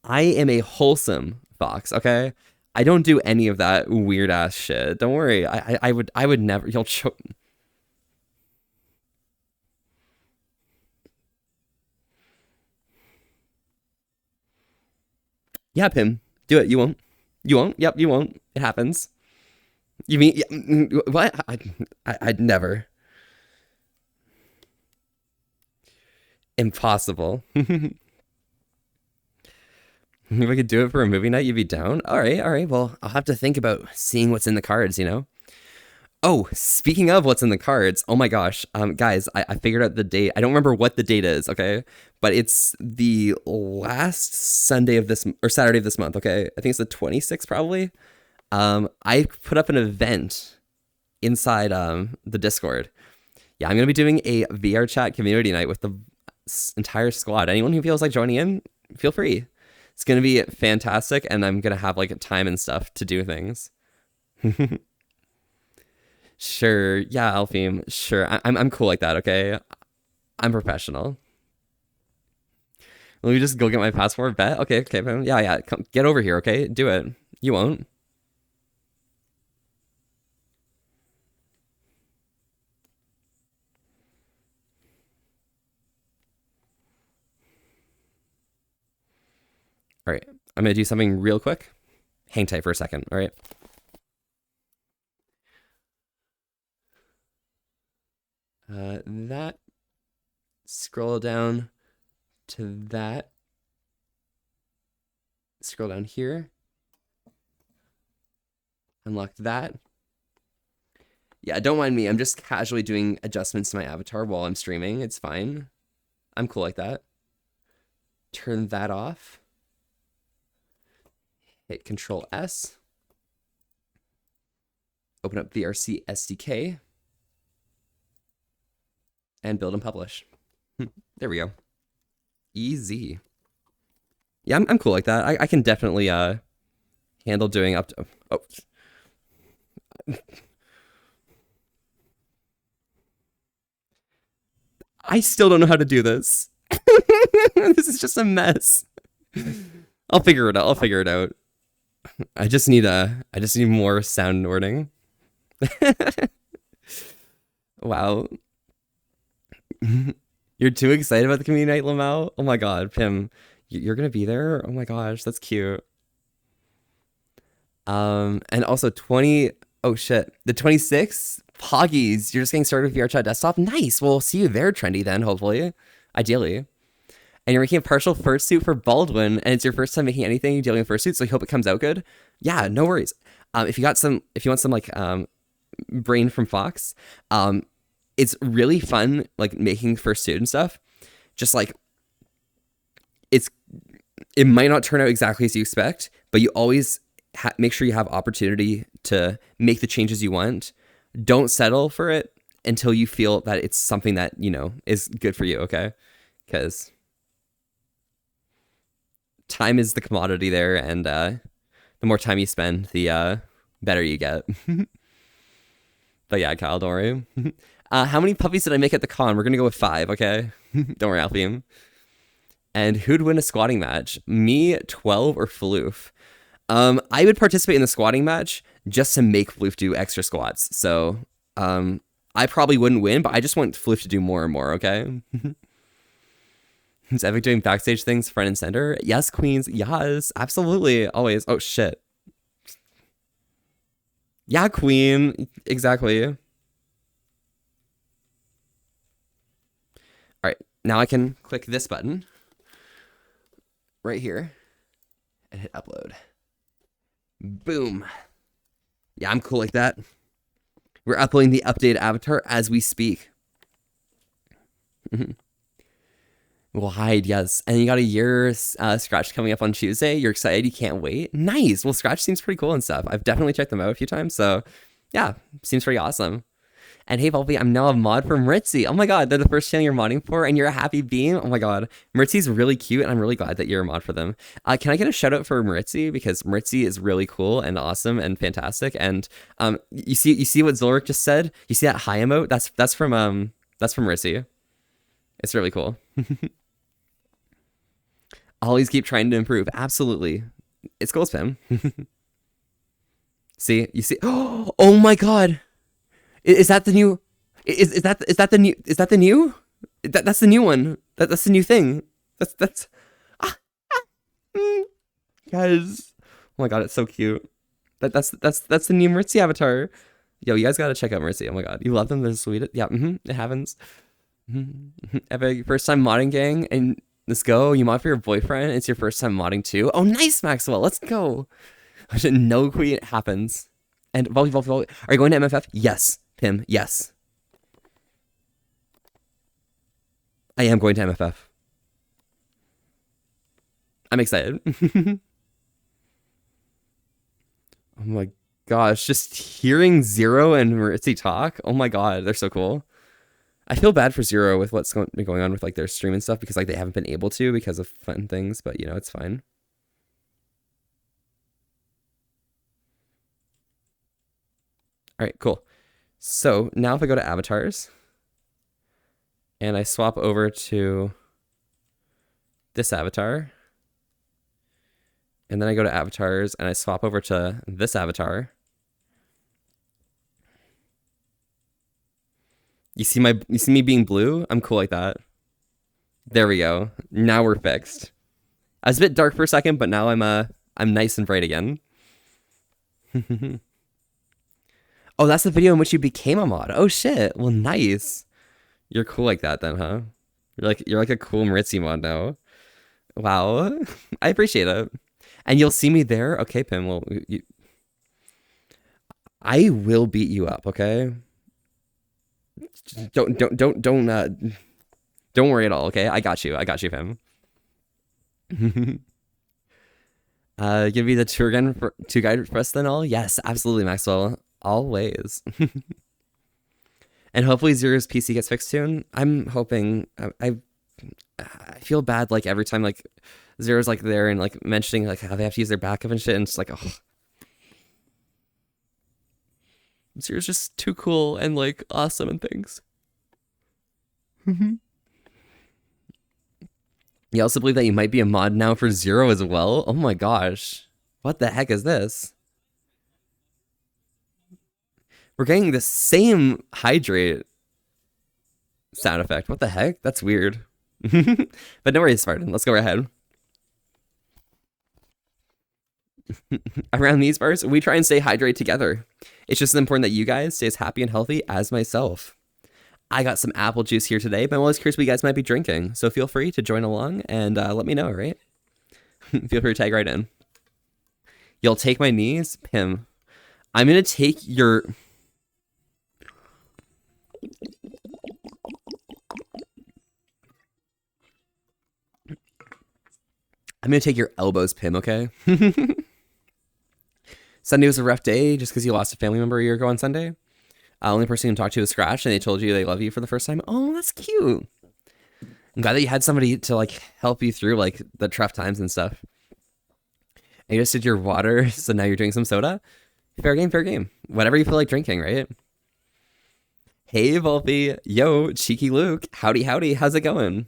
I am a wholesome fox, okay? I don't do any of that weird ass shit. Don't worry. I would never. You'll choke. Yeah, Pim. Do it. You won't. You won't. Yep, you won't. It happens. You mean what? I'd never. Impossible. If I could do it for a movie night, you'd be down. All right, all right. Well, I'll have to think about seeing what's in the cards. Oh, speaking of what's in the cards, oh my gosh, guys, I figured out the date. I don't remember what the date is, okay, but it's the last Sunday of this or Saturday of this month. Okay, I think it's the 26th probably. I put up an event inside the Discord. Yeah, I'm gonna be doing a VR chat community night with the entire squad. Anyone who feels like joining in, feel free. It's gonna be fantastic, and I'm gonna have like time and stuff to do things. Sure, yeah, Alfim. Sure, I'm cool like that. Okay, I'm professional. Let me just go get my passport. Bet. Okay, okay, yeah, yeah. Come, get over here. Okay, do it. You won't. All right, I'm gonna do something real quick. Hang tight for a second. All right. That. Scroll down to that. Scroll down here. Unlock that. Yeah, don't mind me. I'm just casually doing adjustments to my avatar while I'm streaming. It's fine. I'm cool like that. Turn that off. Hit Control S. Open up VRC SDK. And build and publish. There we go. Easy. Yeah, I'm cool like that. I can definitely handle doing up to... Oh. I still don't know how to do this. This is just a mess. I'll figure it out. I'll figure it out. I just need more sound wording. Wow. You're too excited about the community night, Lamau? Oh my god, Pim. You're gonna be there? Oh my gosh, that's cute. And also 20, oh shit, the 26th, Poggies, you're just getting started with VR Chat Desktop? Nice, we'll see you there, Trendy, then, hopefully. Ideally. And you're making a partial fursuit for Baldwin, and it's your first time making anything dealing with fursuit, so I hope it comes out good. Yeah, no worries. If you want some like brain from Fox, it's really fun, like making fursuit and stuff. Just like it might not turn out exactly as you expect, but you always make sure you have opportunity to make the changes you want. Don't settle for it until you feel that it's something that, is good for you, okay? Because time is the commodity there, and The more time you spend, the better you get. But yeah, Kyle, don't worry. How many puppies did I make at the con? We're gonna go with 5, okay? Don't worry, Alfie. And who'd win a squatting match? Me, 12, or Floof? I would participate in the squatting match just to make Floof do extra squats. So, I probably wouldn't win, but I just want Floof to do more and more, okay? Is Epic doing backstage things front and center? Yes, queens. Yes, absolutely. Always. Oh, shit. Yeah, queen. Exactly. All right. Now I can click this button right here and hit upload. Boom. Yeah, I'm cool like that. We're uploading the updated avatar as we speak. Wide, yes. And you got a year Scratch coming up on Tuesday. You're excited. You can't wait. Nice. Well, Scratch seems pretty cool and stuff. I've definitely checked them out a few times. So, yeah, seems pretty awesome. And hey, Volby, I'm now a mod for Maritzi. Oh my god, they're the first channel you're modding for, and you're a happy bean. Oh my god, Maritzi's really cute, and I'm really glad that you're a mod for them. Can I get a shout out for Maritzi, because Maritzi is really cool and awesome and fantastic. And you see what Zolric just said? You see that high emote? That's from Maritzi. It's really cool. Always keep trying to improve. Absolutely, it's goals, Pim. See, you see? Oh my god. Is that the new? Is that the new? Is that the new? That's the new one. That's the new thing. That's. Guys, oh my god, it's so cute. That's the new Maritzi avatar. Yo, you guys gotta check out Maritzi. Oh my god, you love them. They're sweet. Yeah, it happens. Epic, first time modding gang, and let's go. You mod for your boyfriend. It's your first time modding too. Oh, nice, Maxwell. Let's go. No queen, it happens. And Volley. Are you going to MFF? Yes. Pim, yes. I am going to MFF. I'm excited. Oh my gosh, just hearing Zero and Maritzi talk. Oh my god, they're so cool. I feel bad for Zero with what's been going on with like their stream and stuff, because like they haven't been able to because of fun things, but you know, it's fine. All right, cool. So now if I go to avatars and I swap over to this avatar, and then I go to avatars and I swap over to this avatar, you see me being blue? I'm cool like that. There we go. Now we're fixed. I was a bit dark for a second, but now I'm nice and bright again. Oh, that's the video in which you became a mod. Oh shit. Well, nice. You're cool like that then, huh? You're like a cool Maritzi mod now. Wow. I appreciate it. And you'll see me there. Okay, Pim. Well, I will beat you up. Okay. Don't worry at all. Okay, I got you, Pim. Gonna be the tour guide for us then all? Yes, absolutely, Maxwell. Always. And hopefully Zero's PC gets fixed soon. I'm hoping. I feel bad like every time like Zero's like there and like mentioning like how they have to use their backup and shit, and it's like, oh, Zero's just too cool and like awesome and things. You also believe that you might be a mod now for Zero as well? Oh my gosh. What the heck is this? We're getting the same hydrate sound effect. What the heck? That's weird. But no worries, Spartan. Let's go right ahead. Around these parts, we try and stay hydrated together. It's just important that you guys stay as happy and healthy as myself. I got some apple juice here today, but I'm always curious what you guys might be drinking. So feel free to join along and let me know, right? Feel free to tag right in. You'll take my knees? Pim. I'm going to take your... I'm going to take your elbows, Pim, okay? Sunday was a rough day just because you lost a family member a year ago on Sunday. Only person you can talk to is Scratch, and they told you they love you for the first time. Oh, that's cute. I'm glad that you had somebody to like help you through like the tough times and stuff. And you just did your water, so now you're doing some soda. Fair game, fair game. Whatever you feel like drinking, right? Hey, Volpe. Yo, Cheeky Luke. Howdy, howdy. How's it going?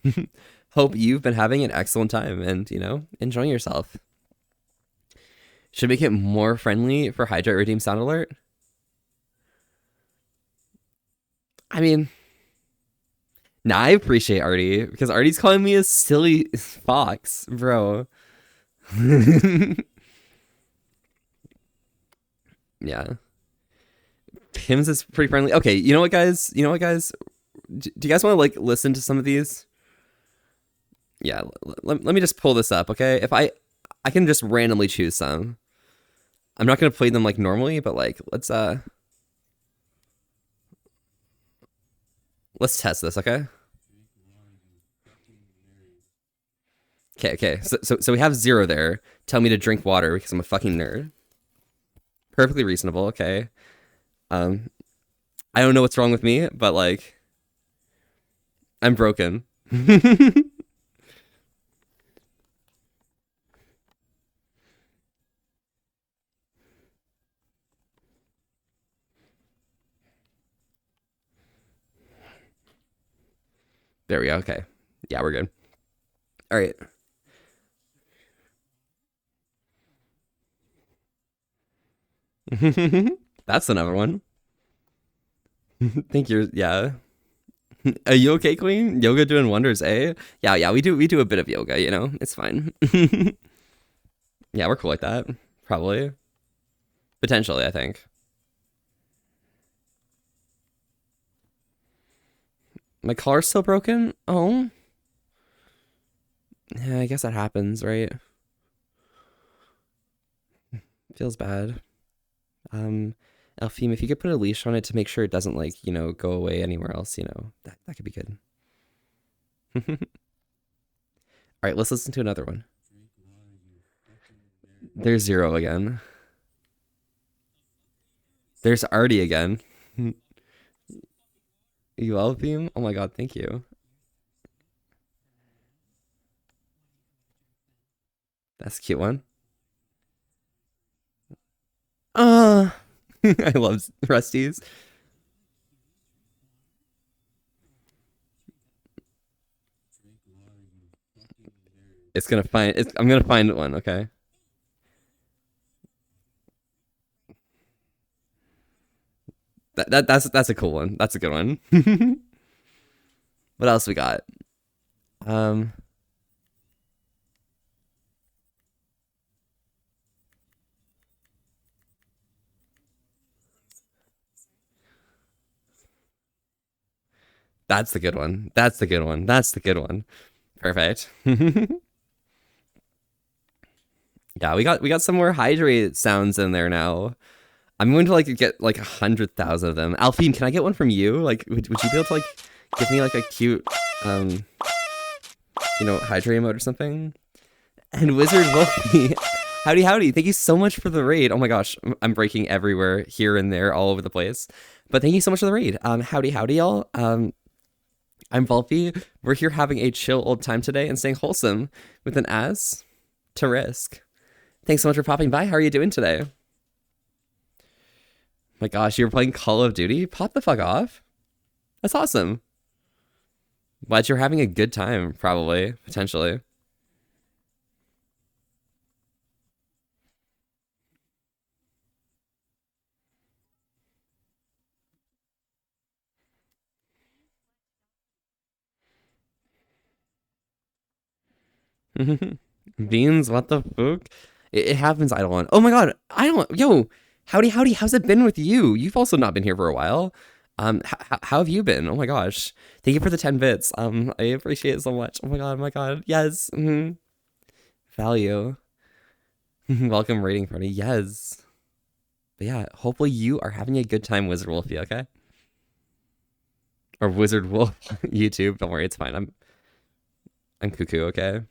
Hope you've been having an excellent time and, enjoying yourself. Should make it more friendly for Hydrate Redeem Sound Alert. I mean, nah, I appreciate Artie because Artie's calling me a silly fox, bro. Yeah. Pims is pretty friendly. Okay, you know what, guys? Do you guys want to like listen to some of these? Yeah, let me just pull this up, okay? If I can just randomly choose some. I'm not gonna play them like normally, but like let's test this, okay? Okay. So we have 0 there. Tell me to drink water because I'm a fucking nerd. Perfectly reasonable, okay. Um, I don't know what's wrong with me, but like I'm broken. There we go. Okay. Yeah, we're good. All right. That's another one. Think you're yeah. Are you okay, Queen? Yoga doing wonders, eh? Yeah, we do a bit of yoga, It's fine. Yeah, we're cool like that. Probably. Potentially, I think. My collar's still broken? Oh. Yeah, I guess that happens, right? Feels bad. Um, Elfim, if you could put a leash on it to make sure it doesn't like, go away anywhere else, that could be good. All right, let's listen to another one. There's 0 again. There's Artie again. You Elfim? Oh my god, thank you. That's a cute one. Uh I love Rusty's. I'm gonna find one, okay? That's a cool one. That's a good one. What else we got? Um that's the good one. That's the good one. That's the good one. Perfect. Yeah, we got some more hydrate sounds in there now. I'm going to like get like 100,000 of them. Alphine, can I get one from you? Like, would you be able to like give me like a cute hydrate emote or something? And Wizard Wolfie, howdy howdy! Thank you so much for the raid. Oh my gosh, I'm breaking everywhere, here and there, all over the place. But thank you so much for the raid. Howdy howdy y'all. I'm Volpe. We're here having a chill old time today and staying wholesome with an as to risk. Thanks so much for popping by. How are you doing today? My gosh, you were playing Call of Duty? Pop the fuck off. That's awesome. Glad you're having a good time, probably, potentially. Beans, what the fuck? It happens, Eidolon. Oh my god, Eidolon, yo, howdy, howdy, how's it been with you? You've also not been here for a while. How have you been? Oh my gosh. Thank you for the 10 bits. I appreciate it so much. Oh my god, yes. Value. Welcome rating party, yes. But yeah, hopefully you are having a good time, Wizard Wolfie, okay? Or Wizard Wolf YouTube. Don't worry, it's fine. I'm cuckoo, okay?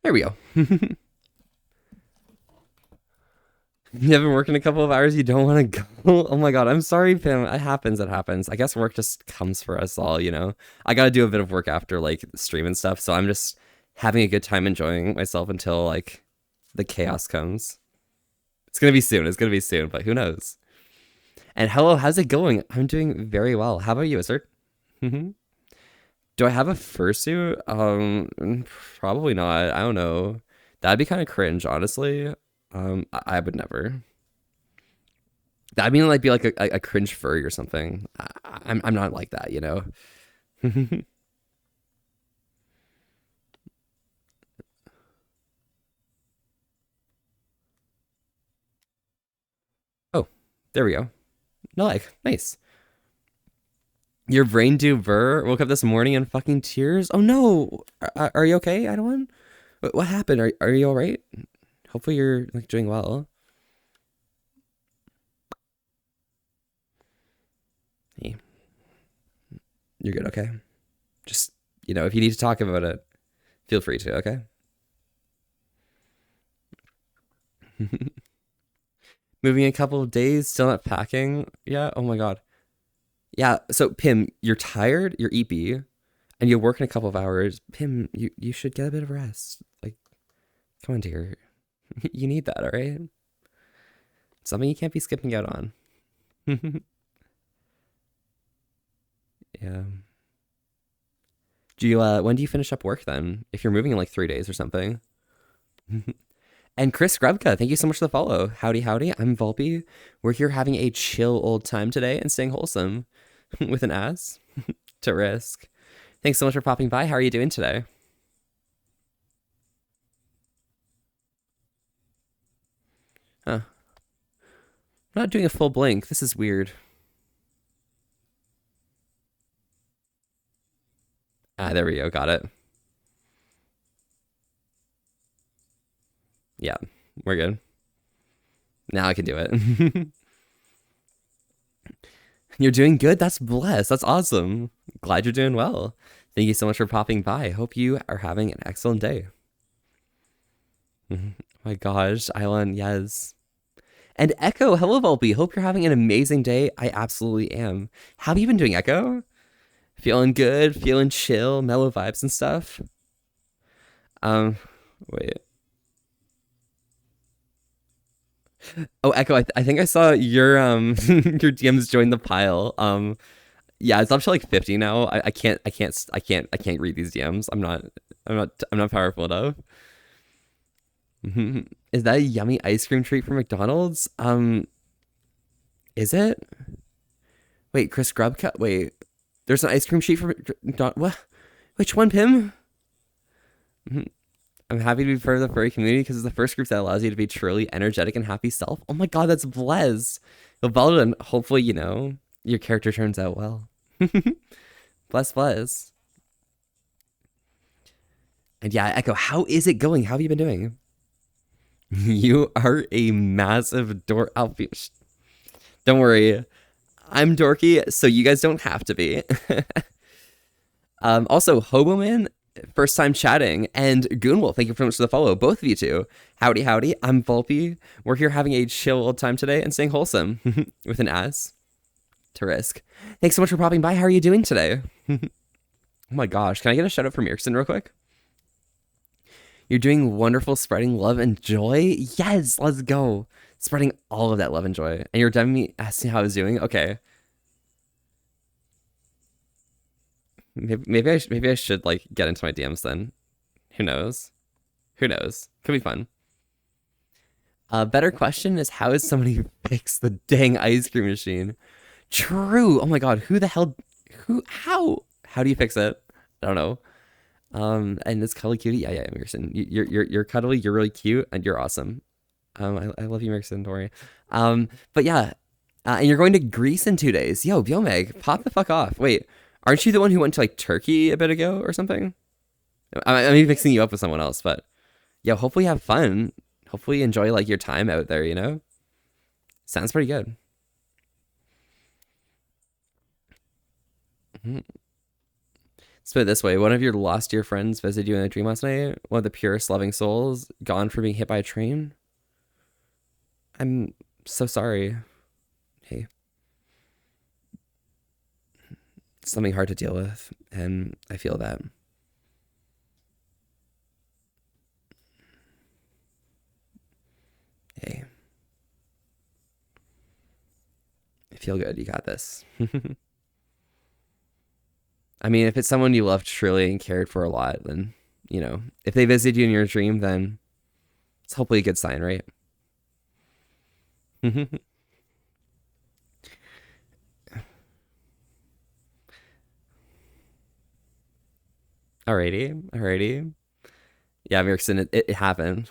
There we go. You haven't worked in a couple of hours. You don't want to go. Oh my god, I'm sorry, Pam. It happens. It happens. I guess work just comes for us all. You know. I gotta do a bit of work after like stream and stuff. So I'm just having a good time enjoying myself until like the chaos comes. It's gonna be soon. It's gonna be soon. But who knows? And hello, how's it going? I'm doing very well. How about you, sir? Do I have a fursuit? Probably not. I don't know. That'd be kind of cringe, honestly. I would never. That'd mean like be like a cringe furry or something. I'm not like that, you know. Oh, there we go. No, like nice. Your brain do ver woke up this morning in fucking tears. Oh no, are you okay, Adeline? What happened? Are you all right? Hopefully you're like doing well. Hey, you're good, okay? Just if you need to talk about it, feel free to, okay? Moving a couple of days, still not packing. Yeah. Oh my god. Yeah. So Pim, you're tired. You're EP, and you work in a couple of hours. Pim, you should get a bit of rest. Like, come on, dear. You need that, all right? Something you can't be skipping out on. Yeah. Do you when do you finish up work then? If you're moving in like 3 days or something. And Chris Grubka, thank you so much for the follow. Howdy, howdy. I'm Volpe. We're here having a chill old time today and staying wholesome with an ass to risk. Thanks so much for popping by. How are you doing today? Huh. I'm not doing a full blink. This is weird. Ah, there we go. Got it. Yeah, we're good. Now I can do it. You're doing good. That's blessed. That's awesome. Glad you're doing well. Thank you so much for popping by. Hope you are having an excellent day. My gosh, Island, yes. And Echo, hello, Volpe. Hope you're having an amazing day. I absolutely am. How have you been doing, Echo? Feeling good, feeling chill, mellow vibes and stuff. Wait. Oh, Echo, I think I saw your your DMs join the pile. Yeah, it's up to like 50 now. I can't read these DMs. I'm not powerful enough. Is that a yummy ice cream treat from McDonald's? Is it? Wait, Chris Grubcut. Wait, there's an ice cream treat from what? Which one, Pim? I'm happy to be part of the furry community because it's the first group that allows you to be truly energetic and happy self. Oh my god, that's Blez. Well, and hopefully, your character turns out well. Bless, bless. And yeah, Echo, how is it going? How have you been doing? You are a massive dork. Don't worry. I'm dorky, so you guys don't have to be. Also, Hoboman, first time chatting, and Goonwolf, thank you very much for the follow. Both of you two. Howdy, howdy. I'm Volpe. We're here having a chill old time today and staying wholesome with an ass to risk. Thanks so much for popping by. How are you doing today? Oh my gosh. Can I get a shout out from Erickson real quick? You're doing wonderful, spreading love and joy. Yes, let's go. Spreading all of that love and joy. And you're done me asking how I was doing? Okay. Maybe I should like get into my DMs then. Who knows? Who knows? Could be fun. A better question is how is somebody fix the dang ice cream machine? True. Oh my god, who the hell how do you fix it? I don't know. And it's cuddly cutie. Yeah, Emerson. You're cuddly, you're really cute, and you're awesome. I love you, Emerson, don't worry. But yeah. And you're going to Greece in 2 days. Yo, Biomeg, pop the fuck off. Wait, aren't you the one who went to like Turkey a bit ago or something? I'm mixing you up with someone else, but yeah, hopefully you have fun. Hopefully you enjoy like your time out there, Sounds pretty good. Let's put it this way. One of your lost dear friends visited you in a dream last night. One of the purest loving souls gone for being hit by a train. I'm so sorry. Hey. It's something hard to deal with, and I feel that. Hey. I feel good. You got this. I mean, if it's someone you loved truly and cared for a lot, then, you know, if they visit you in your dream, then it's hopefully a good sign, right? Alrighty. Yeah, Mirkson, it happened.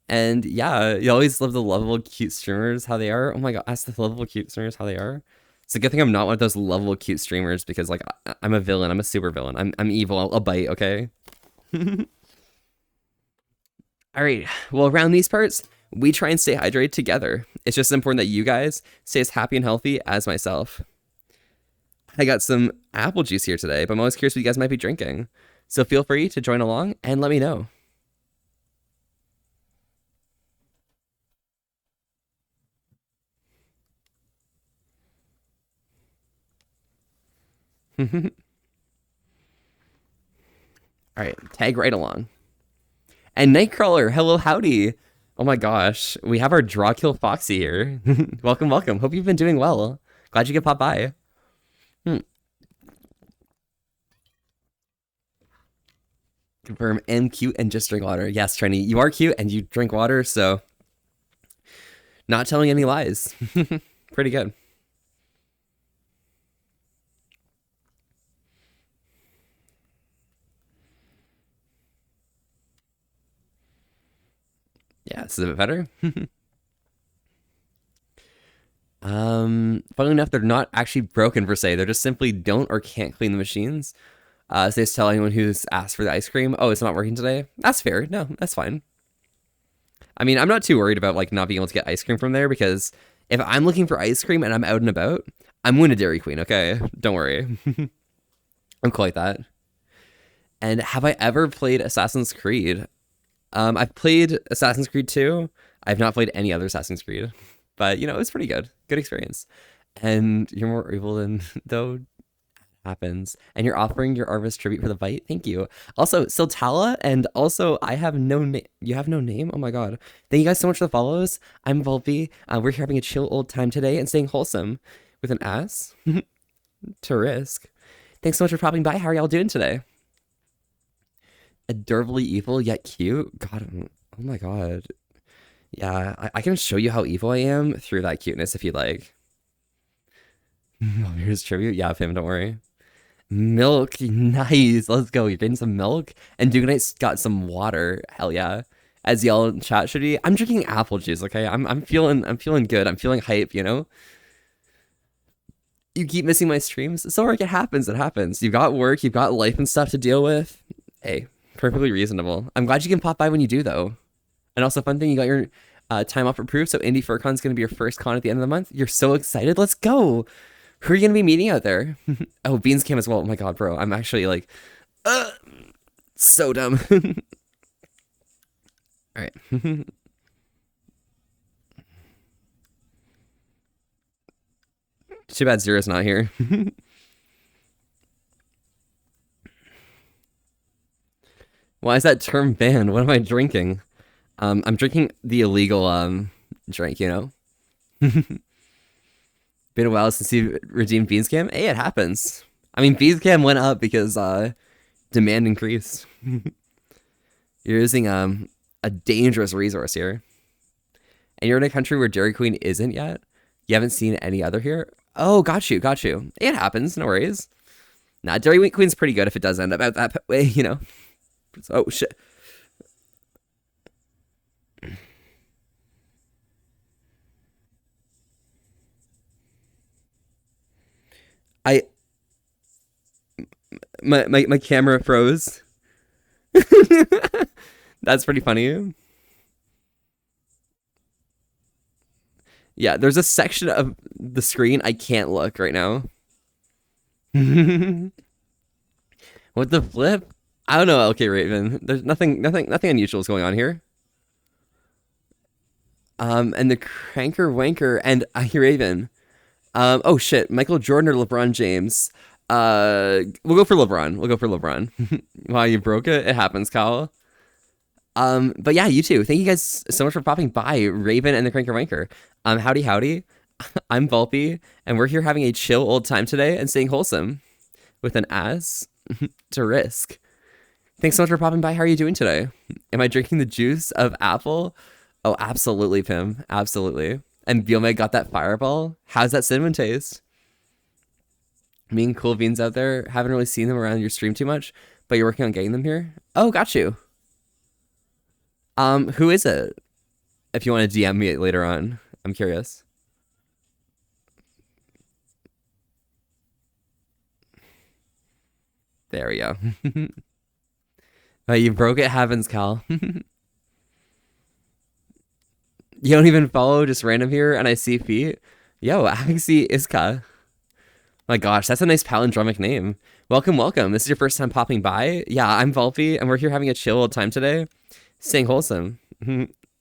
And yeah, you always love the lovable, cute streamers, how they are. Oh my god, ask the lovable, cute streamers how they are. It's a good thing I'm not one of those lovable, cute streamers because, like, I'm a villain. I'm a super villain. I'm evil. I'll bite, okay? All right. Well, around these parts, we try and stay hydrated together. It's just important that you guys stay as happy and healthy as myself. I got some apple juice here today, but I'm always curious what you guys might be drinking. So feel free to join along and let me know. All right, tag right along. And Nightcrawler, hello, howdy. Oh my gosh, we have our Draw Kill Foxy here. Welcome. Hope you've been doing well. Glad you could pop by. Confirm, am cute and just drink water. Yes, Trini, you are cute and you drink water, so not telling any lies. Pretty good. Yeah, this is a bit better. Funnily enough, they're not actually broken per se. They're just simply don't or can't clean the machines. So they just tell anyone who's asked for the ice cream, oh, it's not working today. That's fair. No, that's fine. I mean, I'm not too worried about like not being able to get ice cream from there because if I'm looking for ice cream and I'm out and about, I'm going to Dairy Queen. Okay, don't worry. I'm quite that. And have I ever played Assassin's Creed? I've played Assassin's Creed 2. I've not played any other Assassin's Creed, but you know, it's pretty good. Good experience. And you're more evil than though happens. And you're offering your Arvis tribute for the bite. Thank you. Also, Siltala, and also I have no name. You have no name? Oh my god. Thank you guys so much for the follows. I'm Volpe. We're here having a chill old time today and staying wholesome with an ass to risk. Thanks so much for popping by. How are y'all doing today? Adorably evil yet cute. God, oh my god. Yeah, I can show you how evil I am through that cuteness if you like. Oh, here's tribute. Yeah, Pim, don't worry. Milk, nice. Let's go. You're getting some milk, and Duganite's got some water. Hell yeah. As y'all in chat should be. I'm drinking apple juice. Okay, I'm feeling good. I'm feeling hype. You know. You keep missing my streams. So like it happens. It happens. You've got work. You've got life and stuff to deal with. Hey, perfectly reasonable. I'm glad you can pop by when you do though. And also, fun thing, you got your time off approved. So Indie FurCon is going to be your first con at the end of the month. You're so excited. Let's go. Who are you going to be meeting out there? Oh, Beans Cam as well. Oh my god, bro. I'm actually like, so dumb. All right. Too bad Zero's not here. Why is that term banned? What am I drinking? I'm drinking the illegal drink, you know? Been a while since you redeemed Beanscam. Hey, it happens. I mean, Beanscam went up because demand increased. You're using a dangerous resource here. And you're in a country where Dairy Queen isn't yet? You haven't seen any other here? Oh, got you. It happens, no worries. Nah, Dairy Queen's pretty good if it does end up out that way, you know? Oh, shit. My camera froze. That's pretty funny. Yeah, there's a section of the screen I can't look right now. What the flip? I don't know. Okay, Raven. There's nothing unusual is going on here. And the cranker wanker and Raven. Oh shit, Michael Jordan or LeBron James? We'll go for LeBron. We'll go for LeBron. Wow, you broke it. It happens, Kyle. But yeah, you too. Thank you guys so much for popping by, Raven and the Cranker Wanker. Howdy, howdy. I'm Volpe, and we're here having a chill old time today and staying wholesome with an ass to risk. Thanks so much for popping by. How are you doing today? Am I drinking the juice of apple? Oh, absolutely, Pim. Absolutely. And Biome got that fireball. How's that cinnamon taste? Me and Cool Beans out there, haven't really seen them around your stream too much, but you're working on getting them here? Oh, got you. Who is it? If you want to DM me later on, I'm curious. There we go. Oh, you broke it, heavens, Cal. You don't even follow, just random here, and I see feet. Yo, Axie Iska. My gosh, that's a nice palindromic name. Welcome, welcome. This is your first time popping by. Yeah, I'm Volpe, and we're here having a chill old time today. Staying wholesome.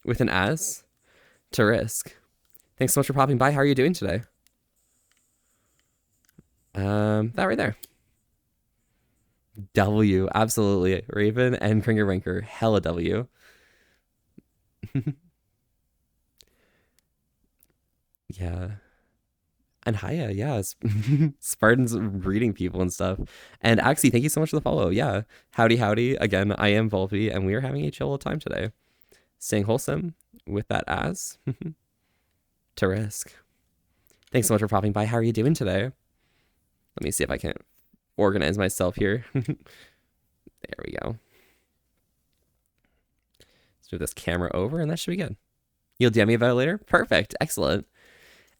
With an ass to risk. Thanks so much for popping by. How are you doing today? That right there. W, absolutely. Raven and Kringer Ranker. Hella W. Yeah. And Haya, yeah. Spartan's reading people and stuff. And Axie, thank you so much for the follow. Yeah. Howdy, howdy. Again, I am Volpe, and we are having a chill old time today. Staying wholesome with that ass to risk. Thanks so much for popping by. How are you doing today? Let me see if I can organize myself here. There we go. Let's move this camera over, and that should be good. You'll DM me about it later? Perfect. Excellent.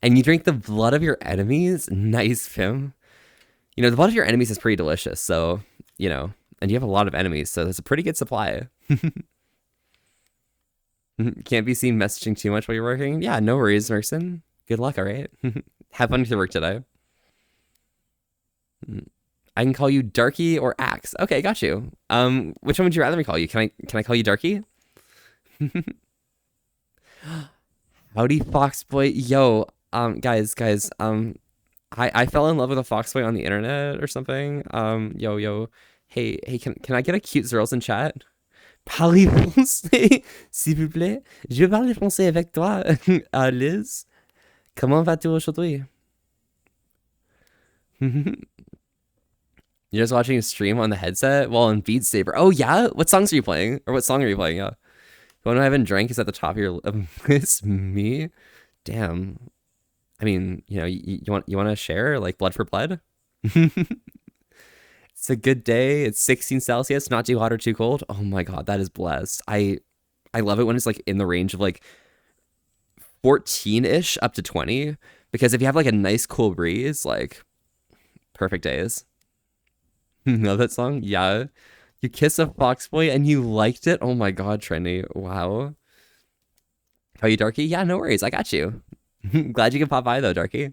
And you drink the blood of your enemies? Nice, Fim. You know, the blood of your enemies is pretty delicious, so, you know, and you have a lot of enemies, so there's a pretty good supply. Can't be seen messaging too much while you're working? Yeah, no worries, Merson. Good luck, all right? Have fun with your work today. I can call you Darky or Axe. Okay, got you. Which one would you rather me call you? Can I call you Darky? Howdy, Foxboy. Yo, guys, I fell in love with a Foxboy on the internet or something. Yo. Hey, can I get a cute Zerls in chat? Parlez français, s'il vous plaît. Je veux parler français avec toi, Liz. Comment vas-tu aujourd'hui? You're just watching a stream on the headset while in Beat Saber. Oh, yeah? What songs are you playing? Or what song are you playing? Yeah. The one I haven't drank is at the top of your list. Me? Damn. I mean, you know, you want to share like blood for blood? It's a good day. It's 16 Celsius, not too hot or too cold. Oh my god, that is blessed. I love it when it's like in the range of like 14-ish up to 20, because if you have like a nice cool breeze, like perfect days. Know that song? Yeah. You kiss a Foxboy and you liked it? Oh my god, Trendy. Wow. How are you, Darky? Yeah, no worries. I got you. Glad you can pop by though, Darky.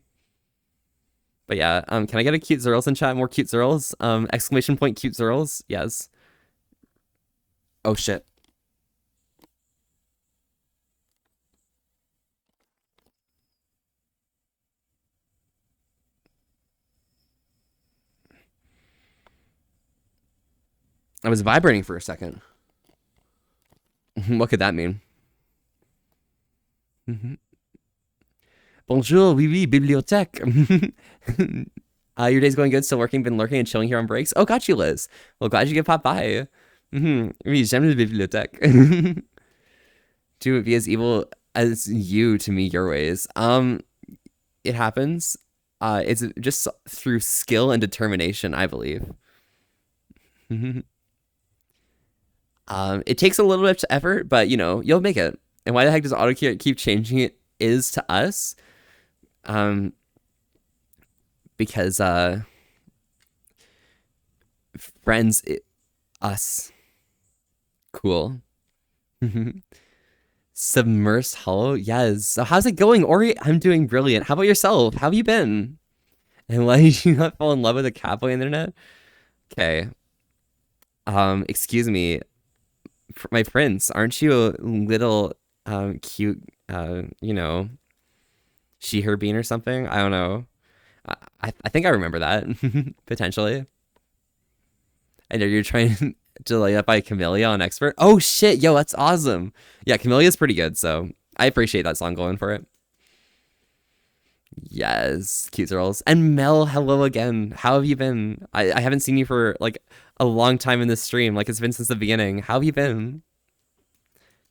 But yeah, can I get a cute Zerls in chat? More cute Zerls? Exclamation point cute Zerls? Yes. Oh shit. I was vibrating for a second. What could that mean? Bonjour, oui, bibliothèque. Your day's going good, still working, been lurking and chilling here on breaks. Oh, got you, Liz. Well, glad you could pop by. Oui, j'aime la bibliothèque. Do it be as evil as you to me your ways. It happens. It's just through skill and determination, I believe. It takes a little bit of effort, but you know, you'll make it. And why the heck does auto keep changing it is to us? Because friends, us, cool. Submersed Hollow, yes. So how's it going, Ori? I'm doing brilliant. How about yourself? How have you been? And why did you not fall in love with the cowboy internet? Okay, Excuse me, my prince, aren't you a little cute you know, she her bean or something? I don't know. I think I remember that potentially. I know you're trying to lay up by Camellia on Expert. Oh shit, yo, that's awesome. Yeah, Camelia's pretty good, so I appreciate that song going for it. Yes, cute girls. And Mel, hello again. How have you been? I haven't seen you for like a long time in this stream. Like it's been since the beginning. How have you been?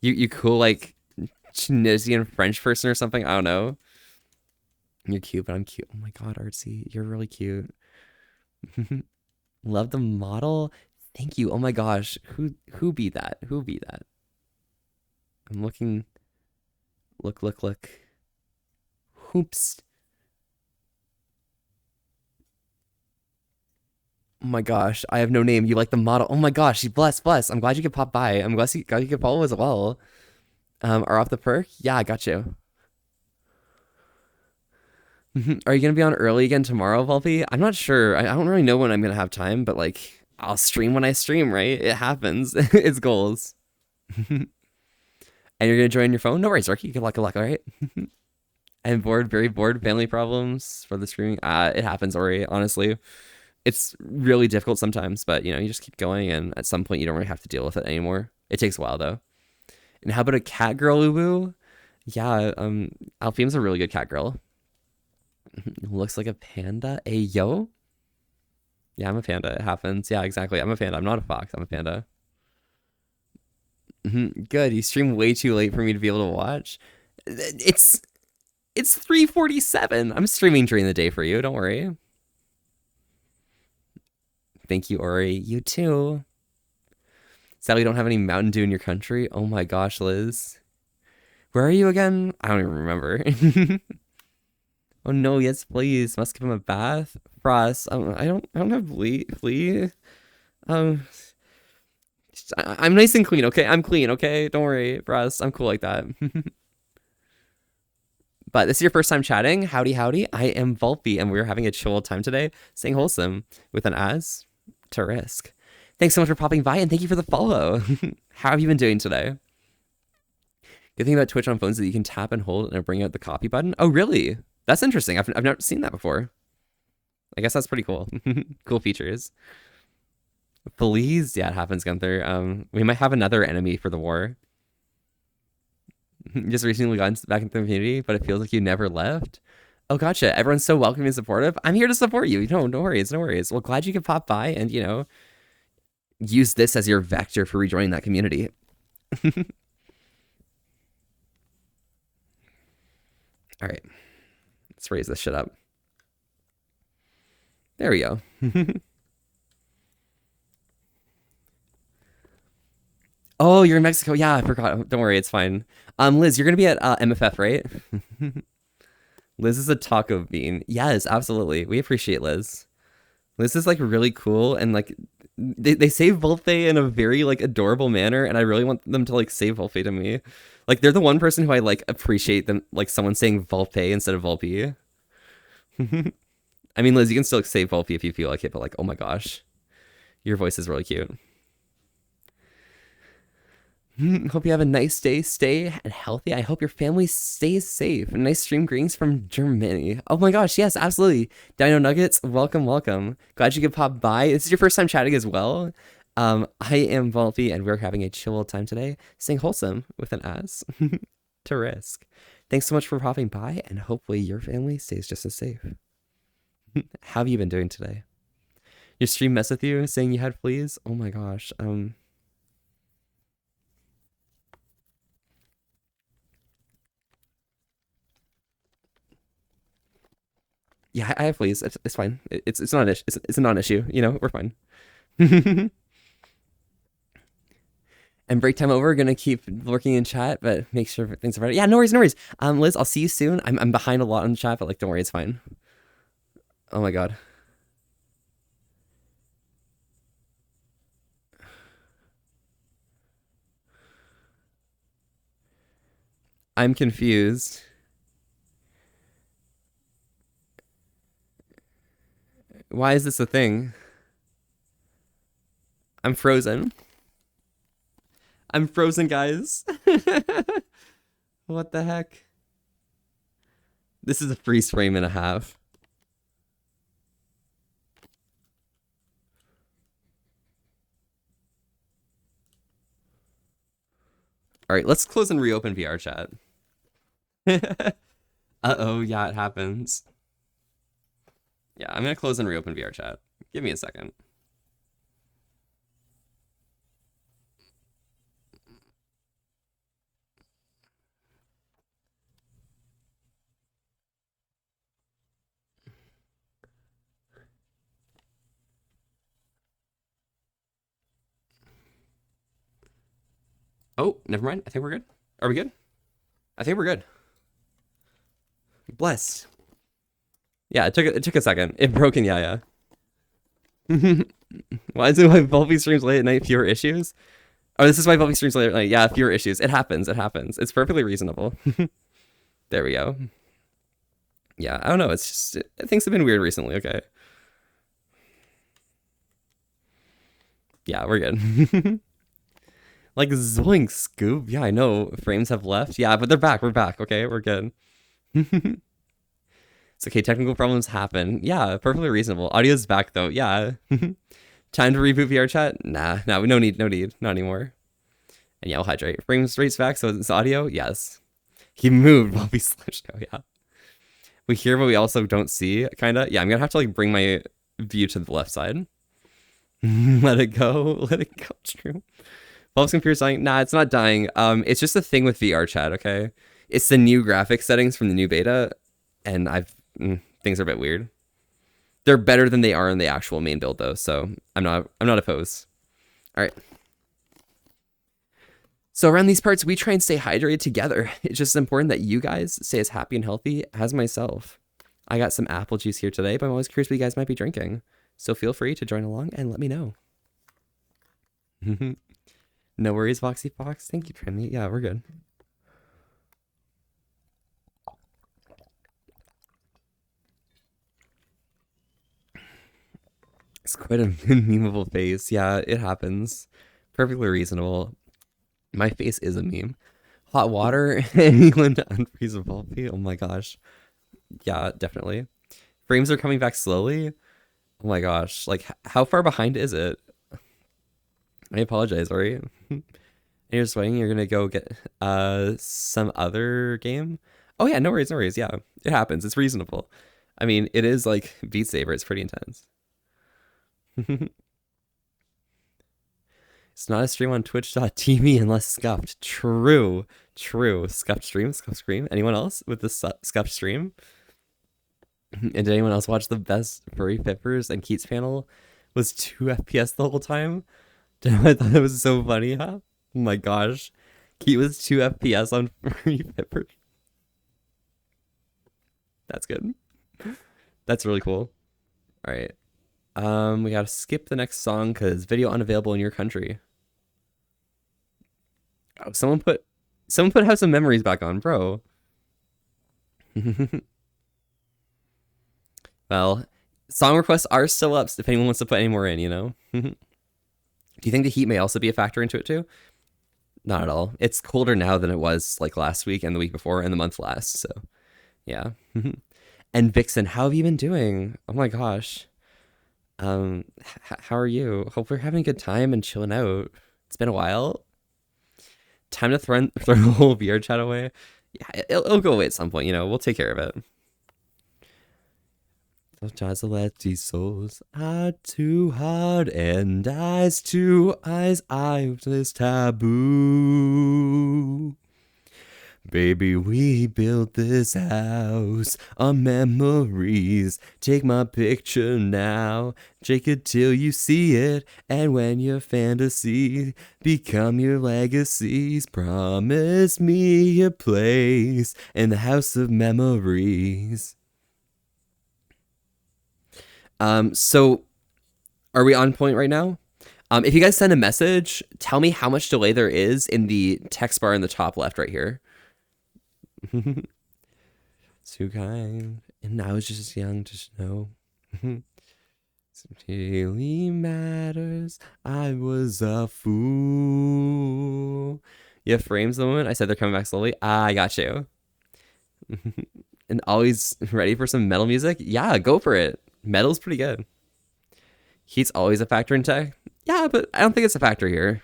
You cool like Tunisian French person or something? I don't know. You're cute, but I'm cute. Oh my god, Artsy, you're really cute. Love the model. Thank you. Oh my gosh, who be that? Who be that? I'm looking. Look. Hoops. Oh my gosh, I have no name. You like the model? Oh my gosh, you bless. I'm glad you could pop by. I'm glad you could follow as well. Are off the perk? Yeah, I got you. Are you gonna be on early again tomorrow, Volpe? I'm not sure. I don't really know when I'm gonna have time, but like I'll stream when I stream, right? It happens. It's goals. And you're gonna join your phone? No worries, Arky. Good luck, all right? I'm bored, very bored. Family problems for the streaming. It happens, Ori. Honestly, it's really difficult sometimes, but you know, you just keep going, and at some point, you don't really have to deal with it anymore. It takes a while though. And how about a cat girl, Ubu? Yeah, Alfeem's a really good cat girl. Looks like a panda. Hey, yo. Yeah, I'm a panda. It happens. Yeah, exactly. I'm a panda. I'm not a fox. I'm a panda. Good. You stream way too late for me to be able to watch. It's 3:47. I'm streaming during the day for you. Don't worry. Thank you, Ori. You too. Sadly, you don't have any Mountain Dew in your country. Oh my gosh, Liz. Where are you again? I don't even remember. Oh no, yes, please. Must give him a bath. Frost. I don't have flea. Um, I'm nice and clean, okay? I'm clean, okay? Don't worry, Frost. I'm cool like that. But this is your first time chatting. Howdy. I am Volpe, and we're having a chill time today, staying wholesome with an as to risk. Thanks so much for popping by, and thank you for the follow. How have you been doing today? Good thing about Twitch on phones is that you can tap and hold and it'll bring out the copy button. Oh, really? That's interesting. I've never seen that before. I guess that's pretty cool. Cool features. Please, yeah, it happens, Gunther. We might have another enemy for the war. Just recently got back into the community, but it feels like you never left. Oh, gotcha. Everyone's so welcoming and supportive. I'm here to support you. No worries, no worries. Well, glad you could pop by and, you know, use this as your vector for rejoining that community. All right. Let's raise this shit up. There we go. Oh, you're in Mexico. Yeah, I forgot. Don't worry, it's fine. Liz, you're gonna be at MFF, right? Liz is a taco bean. Yes, absolutely. We appreciate Liz. Liz is like really cool, and like they say Volpe in a very like adorable manner, and I really want them to like say Volpe to me. Like they're the one person who I like appreciate them, like someone saying Volpe instead of Volpe. I mean, Liz, you can still say Volpe if you feel like it, but like, oh my gosh, your voice is really cute. Hope you have a nice day. Stay healthy. I hope your family stays safe. Nice stream greetings from Germany. Oh my gosh, yes, absolutely. Dino Nuggets, welcome. Glad you could pop by. This is your first time chatting as well. I am Volpe, and we're having a chill time today, staying wholesome with an as to risk. Thanks so much for popping by, and hopefully your family stays just as safe. How have you been doing today? Your stream messed with you, saying you had fleas? Oh my gosh. Yeah, I have fleas. It's fine. It's not an issue. It's a non-issue. You know, we're fine. And break time over. Gonna keep working in chat, but make sure things are better. Yeah, no worries. Liz, I'll see you soon. I'm behind a lot on chat, but like, don't worry, it's fine. Oh my god. I'm confused. Why is this a thing? I'm frozen. I'm frozen, guys. What the heck? This is a freeze frame and a half. All right, let's close and reopen VR chat. Uh-oh, yeah, it happens. Yeah, I'm gonna close and reopen VR chat. Give me a second. Oh, never mind. I think we're good. Are we good? I think we're good. Blessed. Yeah, it took a second. It broke in yeah. Why is it my Volpe streams late at night fewer issues? Oh, this is why Volpe streams late at night. Yeah, fewer issues. It happens. It happens. It's perfectly reasonable. There we go. Yeah, I don't know. It's just things have been weird recently. Okay. Yeah, we're good. Like zoink, Scoop. Yeah, I know. Frames have left. Yeah, but they're back. We're back. Okay, we're good. It's okay. Technical problems happen. Yeah, perfectly reasonable. Audio's back though. Yeah. Time to reboot VR chat? Nah, no need, not anymore. And yeah, I'll hydrate. Frames rates back, so it's audio? Yes. He moved while we slashed out, yeah. We hear, but we also don't see, kinda. Yeah, I'm gonna have to like bring my view to the left side. Let it go. True. Bulb's computer's dying. Nah, it's not dying. It's just a thing with VR chat, okay? It's the new graphics settings from the new beta, and things are a bit weird. They're better than they are in the actual main build though, so I'm not opposed. All right. So around these parts, we try and stay hydrated together. It's just important that you guys stay as happy and healthy as myself. I got some apple juice here today, but I'm always curious what you guys might be drinking. So feel free to join along and let me know. No worries, Foxy Fox. Thank you, Trimmy. Yeah, we're good. It's quite a memeable face. Yeah, it happens. Perfectly reasonable. My face is a meme. Hot water, anyone to unfreeze a Volpe? Oh my gosh. Yeah, definitely. Frames are coming back slowly. Oh my gosh. Like, how far behind is it? I apologize, right? You're just waiting. You're gonna go get some other game. Oh yeah, no worries. Yeah, it happens. It's reasonable. I mean, it is like Beat Saber. It's pretty intense. It's not a stream on twitch.tv unless scuffed. True. Scuffed stream. Anyone else with this scuffed stream? And did anyone else watch the best furry Pippers and Keats panel? Was 2 FPS the whole time? I thought it was so funny, huh? Oh my gosh. Keat was 2 FPS on furry Pippers. That's good. That's really cool. All right. We gotta skip the next song because video unavailable in your country. Oh, someone put Have Some Memories back on, bro. Well, song requests are still up if anyone wants to put any more in, you know? Do you think the heat may also be a factor into it too? Not at all. It's colder now than it was like last week and the week before and the month last, so yeah. And Vixen, how have you been doing? Oh my gosh. How are you? Hope we're having a good time and chilling out. It's been a while. Time to throw the whole VR chat away. Yeah, it'll go away at some point, you know. We'll take care of it. Those these souls are too hard and eyes to eyes, eyeless taboo. Baby, we built this house on memories. Take my picture now, take it till you see it. And when your fantasy become your legacies, promise me a place in the house of memories. So are we on point right now? If you guys send a message, tell me how much delay there is in the text bar in the top left right here. Too kind, and I was just young to know. It really matters. I was a fool. You have frames the moment I said they're coming back slowly. I got you. And always ready for some metal music? Yeah, go for it. Metal's pretty good. Heat's always a factor in tech. Yeah, but I don't think it's a factor here.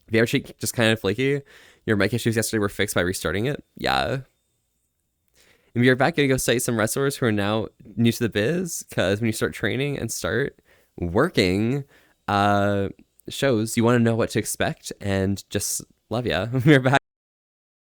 If you ever just kind of flaky, your mic issues yesterday were fixed by restarting it. Yeah. If you're back, gonna go cite some wrestlers who are now new to the biz, because when you start training and start working shows, you want to know what to expect and just love ya. We're back.